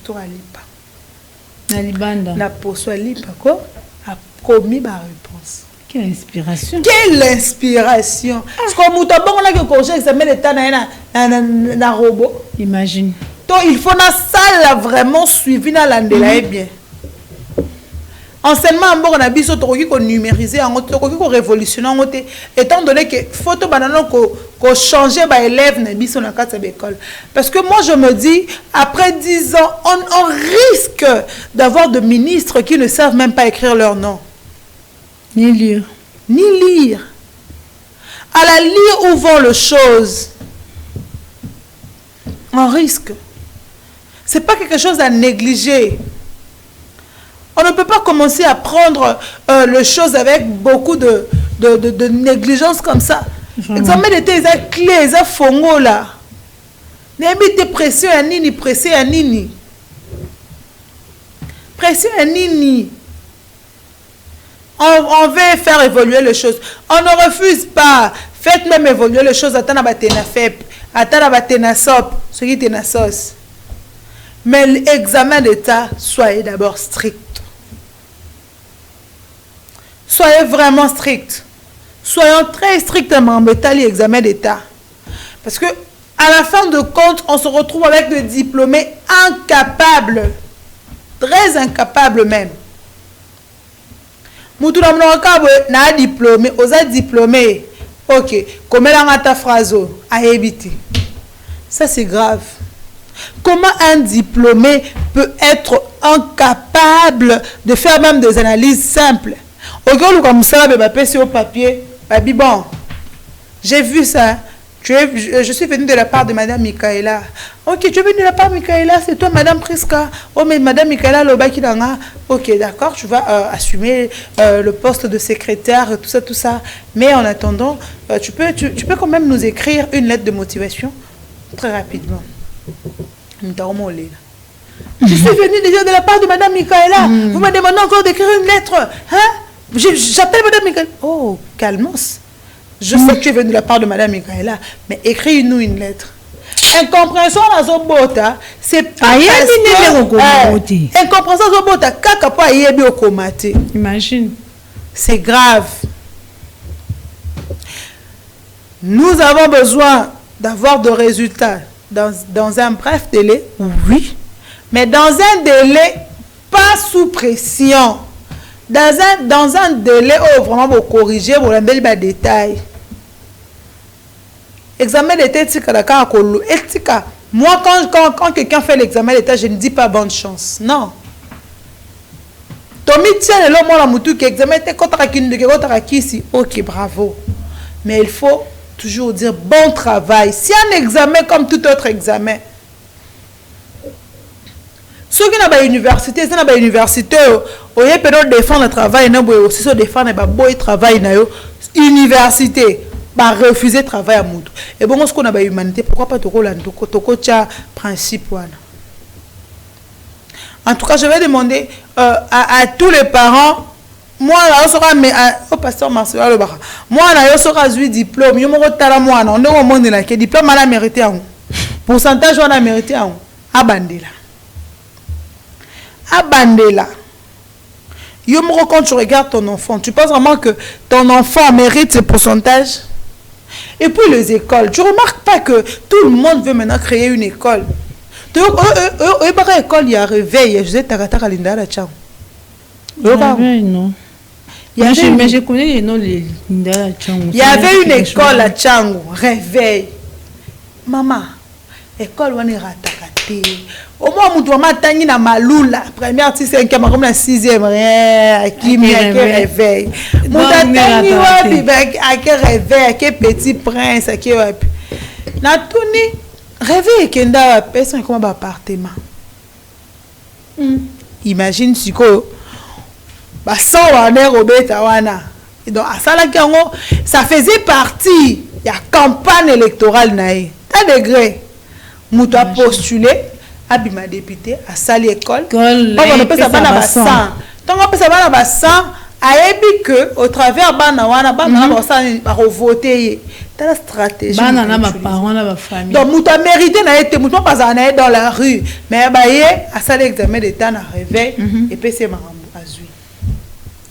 Tout à lipa. Na libanda. Na poso lipa quoi? A commis ma réponse. Quelle inspiration. Quelle inspiration. Parce que mon tabon on a que corriger examen d'état na robot. Imagine. Donc il faut na salle vraiment suivi na landela bien. Enseignement on a biso to ko numériser en to ko révolutionner en étant donné que photo banana ko changer ba élève na biso na carte d'école. Parce que moi je me dis après 10 ans on risque d'avoir de ministres qui ne savent même pas écrire leur nom. Ni lire. À la lire où vont les choses. On risque. C'est pas quelque chose à négliger. On ne peut pas commencer à prendre les choses avec beaucoup de négligence comme ça. L'examen d'été, ils ont clé, ils ont fongo là. N'habitez pression à nini, pression à nini. Pression à nini. On veut faire évoluer les choses. On ne refuse pas. Faites même évoluer les choses. Attends, à batena fep. Attends, à batena sop. Ce qui est na sauce. Mais l'examen d'État, soyez d'abord strict. Soyez vraiment strict. Soyons très strictement métal l'examen d'État. Parce que à la fin de compte, on se retrouve avec des diplômés incapables. Très incapables même. Moutoula mnokabe na diplômé, osa diplômé. Ok, comment la ta phrase a évité. Ça c'est grave. Comment un diplômé peut être incapable de faire même des analyses simples? Au comme ça, c'est au papier. Bon, j'ai vu ça. Je suis venue de la part de Madame Michaela. Ok, tu es venue de la part de Michaela, c'est toi Madame Priska. Oh, mais Madame Michaela, Lobakidanga. Ok, d'accord, tu vas assumer le poste de secrétaire, tout ça. Mais en attendant, tu peux quand même nous écrire une lettre de motivation très rapidement. Je suis venue déjà de la part de Madame Michaela. Vous me demandez encore d'écrire une lettre. Hein? J'appelle Madame Michaela. Oh, calmos. Je sais que tu es venu de la part de Madame Michaela, mais écris-nous une lettre. Incompréhension à Zobota, c'est pas incompréhension à Zobota, kaka pa yebi okomate. Imagine. C'est grave. Nous avons besoin d'avoir des résultats dans un bref délai, oui, mais dans un délai pas sous pression. Dans un délai où vraiment vous corriger, vous avez des détails. Examen d'état, moi, quand quelqu'un fait l'examen d'état, je ne dis pas bonne chance. Non. Tommy tient le mot la moutou qui examen d'état, ok, bravo. Mais il faut toujours dire bon travail. Si un examen comme tout autre examen, ceux qui n'ont pas d'université, c'est une université, ils peuvent défendre le travail, ils peuvent aussi défendre le travail, université, refuser le travail à Moutou. Et bon, ce qu'on a pas humanité, pourquoi pas le principe? En tout cas, je vais demander à tous les parents, moi, au pasteur Marcel, moi, je suis diplôme, je suis diplôme, on a mérité. Pourcentage, on a mérité. À Bandela. Abandela. Quand tu regardes ton enfant, tu penses vraiment que ton enfant mérite ce pourcentage? Et puis les écoles, tu ne remarques pas que tout le monde veut maintenant créer une école. Il y a réveil, je sais Takataka Linda la Tchang. Non. Mais je connais les noms de Linda la Tchang. Il y avait une école à Tchang, réveil. Maman, école on est ratakate. Au moins, nous devons attendre la maloula. Première, 5e, comme la 6e, rien. Qui me réveille. Nous devons attendre réveil, qui petit prince, qui na tuni réveil, qui n'a personne comme un appartement. Imagine si quoi. Bah, ça, on est Robert Wana. Donc, à ça, ça faisait partie de la campagne électorale. T'as degré. Nous devons postuler. Abima député à sali école. On appelle ça bana bassan. Donc on appelle ça bana bassan. Aébi que au travers bana wana bana bassan va voter. T'as la stratégie. Bana na ma parents na ma famille. Donc muta mérité na été muta pas en dans la rue. Mais baye à sali examen d'état na réveil et puis c'est marambo azui.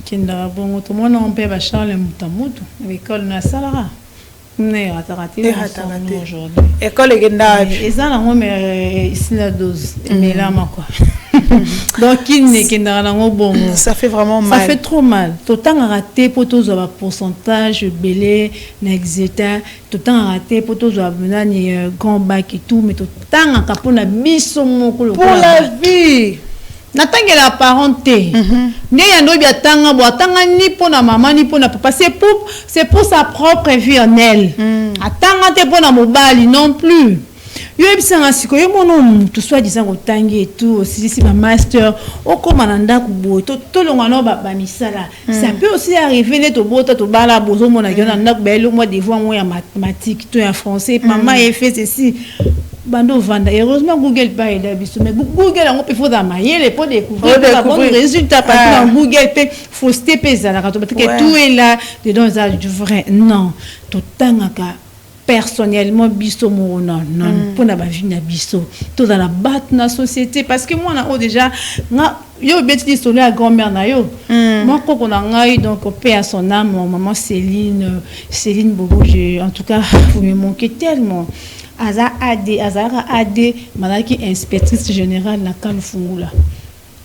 Kinda bon tout monde on peut ba Charles muta mutu l'école na salara. Ne ratarate aujourd'hui. École genda. Et ça na ngome ici la dose mais là quoi. Donc qui n'est kinda na bon. Ça fait vraiment mal. Ça fait trop mal. Tout temps raté pour tous avoir pourcentage belé na exeta, tout temps raté pour tous avoir ni grand bac et tout mais tout temps à capona biso moko pour la vie. Natanga la parenté. Ne yando bia tanga bo tanga ni pona maman ni pona papa c'est pour sa propre vie en elle. Atanga te pona mobali non plus. Yo ebisanga siko yo mono tout soit disant otangi et tout aussi si ma master o komananda ku bo to longa no ba misala. Ça peut aussi arriver net au bota to bala bozo mona yona ndak ba le moi devoir moi en mathématiques tout en français maman a fait ceci. Bando vanda heureusement Google pas aidé biso mais Google on peut faire da mailler pour découvrir les bons résultats parce que Google peut fausseté pesa la parce que tout est là dedans ça du vrai non tout tangaka personnellement biso mona non pour na ba vie na biso to dans la batte na société parce que moi na déjà nga yo beti solo à grand-mère na yo moi ko na ngai donc paix à son âme maman Céline Bobo en tout cas vous me manquez tellement Azara AD madaki inspectrice générale na Kalfungula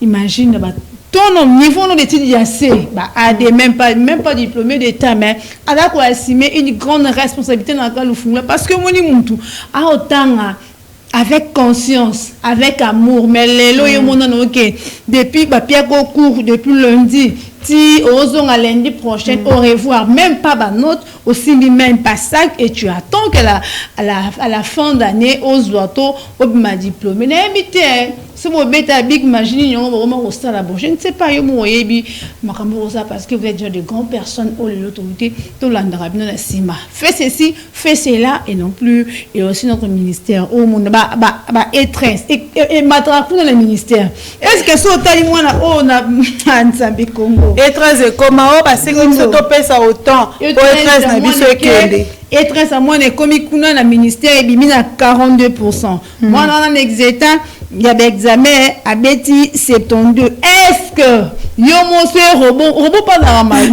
imagine ba ton niveau d'études assez bah AD même pas diplômé d'état mais ala ko assumer une grande responsabilité dans Kalfungula parce que moni muntu a autant avec conscience, avec amour, mais les lois depuis Pierre cours depuis lundi, si osons à lundi prochain, au revoir, même pas ma note, aussi même pas sac, et tu attends que à la fin d'année, aux oiseaux, au ma diplôme. Mais c'est mon bêta big imagine, vraiment au stade là-bas. Je ne sais pas, parce que vous êtes déjà de grandes personnes, oh l'autorité, tout l'andarabino la cima. Fais ceci, fais cela, et non plus, et aussi notre ministère, oh mon étresse, et matraque dans le ministère. Est-ce que ça, on a Nzambe Congo? Étresse et comment, parce que nous sommes ça autant, étresse n'a biso ekende. Et très à moi, les comiques dans le ministère, il y a 42%. Moi, dans l'exétant, il y a des examens à Betty 72. Est-ce que yo mon robot pas dans la main?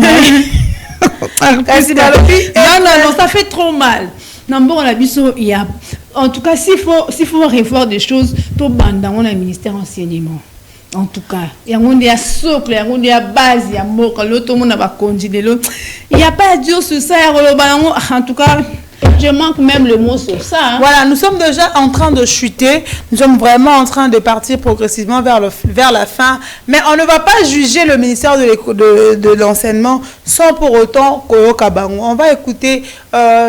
Non, ça fait trop mal. Non, bon, la biso, il y a. En tout cas, s'il faut revoir des choses, tout dans le ministère enseignement. En tout cas, il y a un socle, il y a une base, il y a un mot, l'autre monde va continuer. Il n'y a pas à dire sur ça. En tout cas, je manque même le mot sur ça. Hein. Voilà, nous sommes déjà en train de chuter. Nous sommes vraiment en train de partir progressivement vers la fin. Mais on ne va pas juger le ministère de l'enseignement sans pour autant Koyo Kabango. On va écouter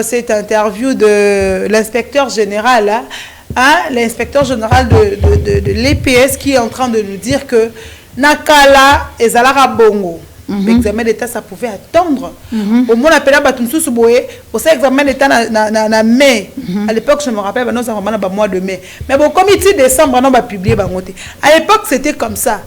cette interview de l'inspecteur général. Hein, l'inspecteur général de l'EPS qui est en train de nous dire que Nakala et Zalara Bongo, l'examen d'État, ça pouvait attendre. Au moins, on appelle Batumsou Souboé, pour ça, l'examen d'État na mai. À l'époque, je me rappelle, non, ça va vraiment mois de mai. Mais bon, comme il décembre, on va publier. À l'époque, c'était comme ça.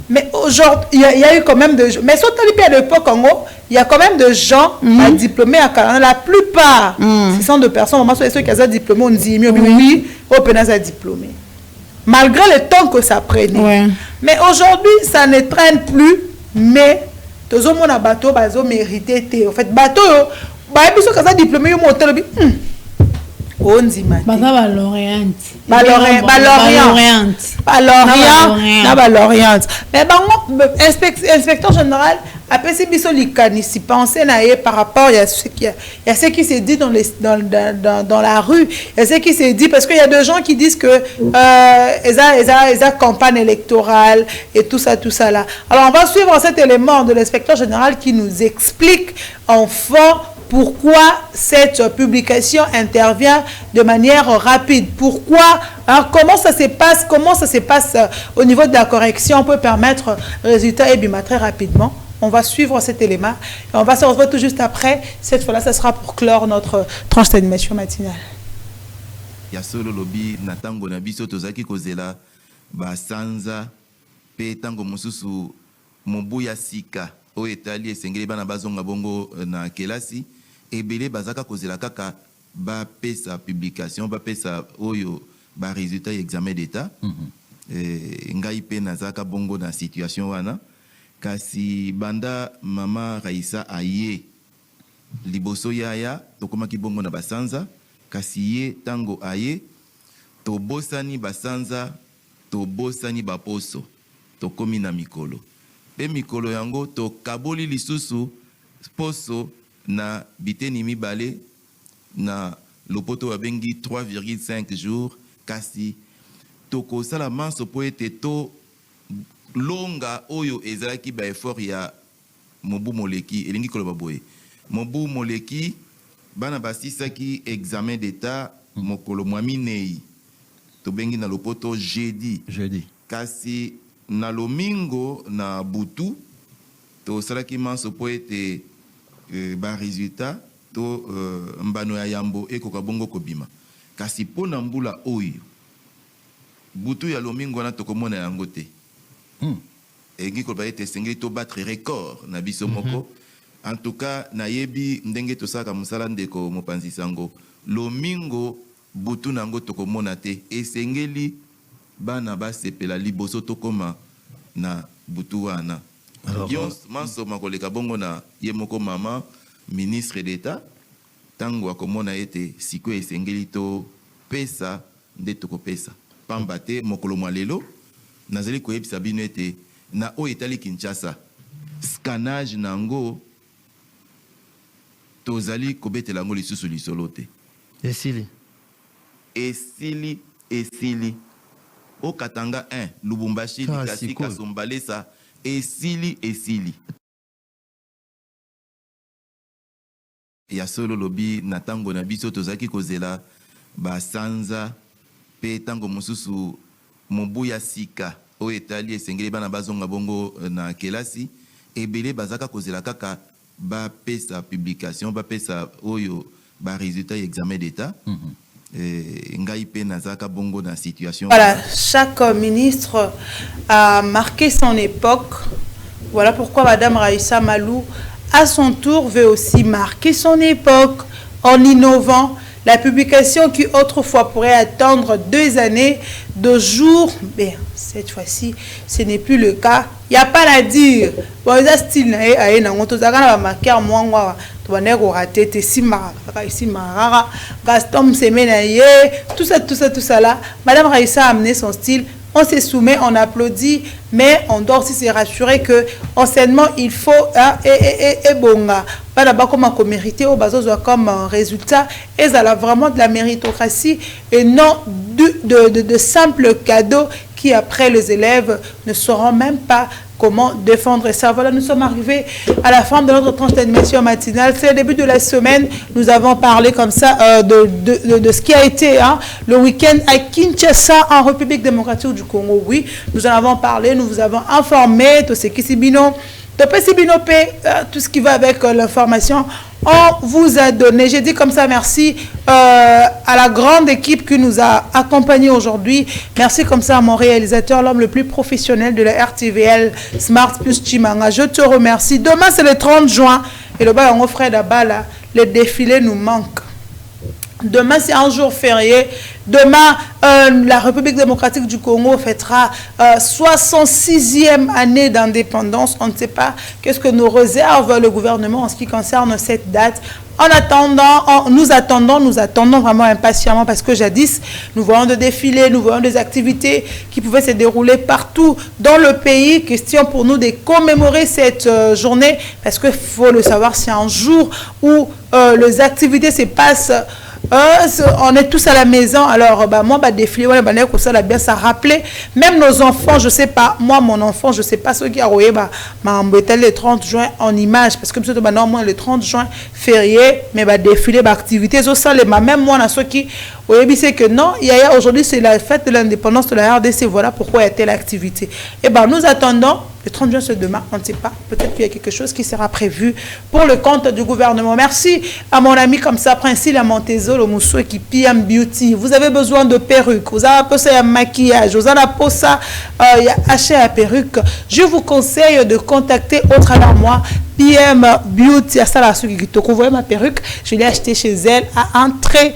Mais aujourd'hui, il y a eu quand même de gens. Mais surtout à l'époque, en gros, il y a quand même de gens diplômés à Canada. La plupart, ce sont des personnes, ceux qui ont diplômé, on dit, oui, au pénal a diplômé. Malgré le temps que ça prenait. Ouais. Mais aujourd'hui, ça ne traîne plus. Mais, tous les gens qui ont bateau, ils ont mérité. En fait, bateau, ils ont diplômé, ils ont monté. On dit maintenant. Mais inspecteur général après c'est biso likanisi penser naé par rapport il y a ce qui se dit dans la rue, il y a ce qui se dit parce qu'il y a des gens qui disent que ils campagne électorale et tout ça là. Alors on va suivre cet élément de l'inspecteur général qui nous explique en fond pourquoi cette publication intervient de manière rapide. Pourquoi, alors comment ça se passe au niveau de la correction. On peut permettre résultat et très rapidement. On va suivre cet élément et on va se retrouver tout juste après. Cette fois-là, ça sera pour clore notre tranche d'animation matinale. Ya solo lobby natango na biso tozaki kozela ba sanza pe tango mususu mobuya sika o etali esengeli bana bazonga bongo na kelasi ebele bazaka kozela kaka ba pesa publication ba pesa oyo ba résultat examen d'état ngai pe nazaka bongo na situation wana kasi banda mama Raissa aye liboso yaya tokomaki bongo na basanza kasi ye tango aye tobosani basanza tobosani baposo tokomi na mikolo pe mikolo yango tokaboli lisusu poso na biteni mibale na lopoto babengi 3,5 jours kasi toko sala manso po ete to longa oyo ezalaki ba effort ya mobu moleki elingi koloba boye mobu moleki bana basisaki examen d'état mokolo mwaminei tobengi na lopoto jeudi kasi na lomingo na butu to salaki manso po ete ba résultat to mbano ya yambo ekoka bongo kobima kasi pona mbula oyo butu ya lomingo na tokomona yango te engi ko ba ete sengeli to battre record na biso moko en tout cas na yebi ndenge to saka musala ndeko mopanzi sango lomingo butu nango tokomona te esengeli bana basepela liboso tokoma na butu wana mansoma koleka bongo na ye moko mama ministre d'État tango akomona ete siko esengeli to pesa nde tokopesa pamba te mokolo mwa lelo nazali koyebisa bino ete na oyo etali Kinshasa scannage nango tozali kobetela yango lisusu lisolo te esili o Katanga 1 Lubumbashi Likasi Kasumbalesa esili ya solo lobi na tango na biso tozaki kozela basanza pe tango mosusu mobuya sika o etali esengeli bana bazonga bongo na kelasi ebele bazaka kozela kaka ba pesa publication ba pesa oyo ba résultat examen d'état ngai pe nazaka bongo na situation. Voilà, chaque ministre a marqué son époque. Voilà pourquoi Madame Raïssa Malou à son tour veut aussi marquer son époque en innovant. La publication qui autrefois pourrait attendre 2 années, 2 jours, mais cette fois-ci, ce n'est plus le cas. Il n'y a pas à dire. Bon, il y a style, il y a marqué en moi, tout ça là. Madame Raïssa a amené son style. On se soumet, on applaudit, mais on doit aussi se rassurer que enseignement il faut et bonga. Pas d'abord comme on mérité au bazo comme résultat et ça a vraiment de la méritocratie et non de simples cadeaux qui après les élèves ne sauront même pas comment défendre ça. Voilà, nous sommes arrivés à la fin de notre tranche d'animation matinale. C'est le début de la semaine. Nous avons parlé comme ça de ce qui a été le week-end à Kinshasa, en République démocratique du Congo. Oui, nous en avons parlé, nous vous avons informé de ce qui s'est bino, tout ce qui va avec l'information. On vous a donné, j'ai dit comme ça, merci à la grande équipe qui nous a accompagnés aujourd'hui. Merci comme ça à mon réalisateur, l'homme le plus professionnel de la RTVL, Smart Plus Chimanga. Je te remercie. Demain, c'est le 30 juin. Et le bas, on offre là-bas, là, le défilé nous manque. Demain, c'est un jour férié. Demain, la République démocratique du Congo fêtera 66e année d'indépendance. On ne sait pas qu'est-ce que nous réserve le gouvernement en ce qui concerne cette date. En attendant, nous attendons vraiment impatiemment parce que jadis, nous voyons des défilés, nous voyons des activités qui pouvaient se dérouler partout dans le pays. Question pour nous de commémorer cette journée parce qu'il faut le savoir, c'est un jour où les activités se passent. On est tous à la maison, alors moi, défiler, ça l'a bien ça rappeler. Même nos enfants, je sais pas, moi, mon enfant, je sais pas ce qui a embêté le 30 juin en image, parce que normalement le 30 juin férié, mais défiler, activité, même moi, ceux qui c'est que non, aujourd'hui c'est la fête de l'indépendance de la RDC, voilà pourquoi il y a telle activité. Et nous attendons, le 30 juin c'est demain, on ne sait pas, peut-être qu'il y a quelque chose qui sera prévu pour le compte du gouvernement. Merci à mon ami comme ça, Princi la Montezo, le Moussou qui PM Beauty. Vous avez besoin de perruque, vous avez besoin de maquillage, vous avez besoin acheter la perruque. Je vous conseille de contacter au travers moi PM Beauty. À ça là, vous voyez ma perruque, je l'ai achetée chez elle à un très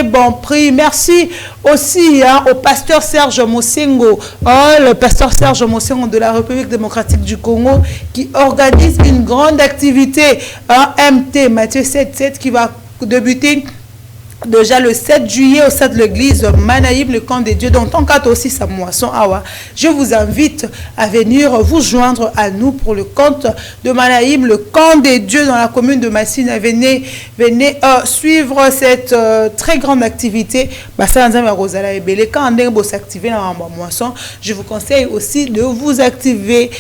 bon prix. Merci aussi au pasteur Serge Mosengo, le pasteur Serge Mosengo de la République démocratique du Congo qui organise une grande activité MT Matthieu 7.7 qui va débuter déjà le 7 juillet au sein de l'église Manaïm, le camp des dieux. Donc, en cas aussi sa moisson, je vous invite à venir vous joindre à nous pour le compte de Manaïm, le camp des dieux dans la commune de Massina. Venez suivre cette très grande activité. Je vous conseille aussi de vous activer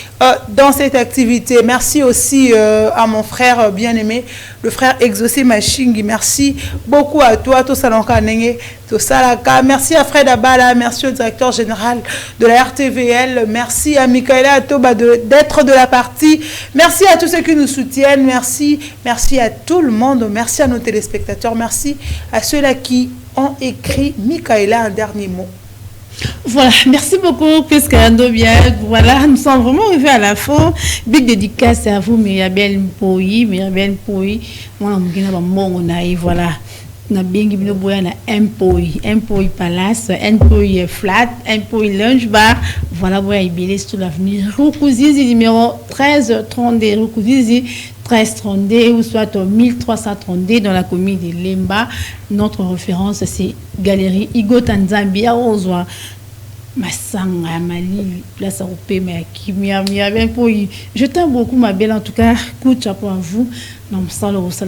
dans cette activité. Merci aussi à mon frère bien-aimé, le frère Exaucé Machingi. Merci beaucoup à toi. Merci à Fred Abala, merci au directeur général de la RTVL, merci à Michaela Atoba d'être de la partie, merci à tous ceux qui nous soutiennent, merci à tout le monde, merci à nos téléspectateurs, merci à ceux-là qui ont écrit. Michaela, un dernier mot. Voilà, merci beaucoup, Pescando bien. Voilà, nous sommes vraiment arrivés à la fin. Big dédicace à vous, Mirabel Mpoui. Moi, voilà. na bengi bino boya na Empoi Palace, Empoi Flat, Empoi Lunch Bar. Voilà, boya ibele sur l'avenue Rukuzizi numéro 1332, Rukuzizi 1332 ou soit au 1332 dans la commune de Lemba. Notre référence c'est Galerie Igo Tanzambi à Ozwa. Masanga Mali, place au Pema Kimia je t'aime beaucoup ma belle, en tout cas coup de chapeau à vous. Non,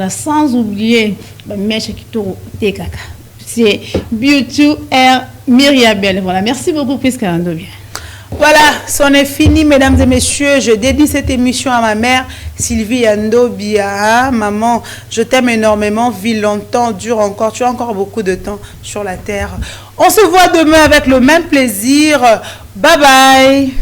sans oublier Mèche Kitoro Tekaka. C'est Beauty Air Myriabel. Voilà, merci beaucoup Prisca Andobia. Voilà, c'en est fini, mesdames et messieurs. Je dédie cette émission à ma mère, Sylvie Andobia. Maman, je t'aime énormément. Vis longtemps, dure encore. Tu as encore beaucoup de temps sur la terre. On se voit demain avec le même plaisir. Bye bye.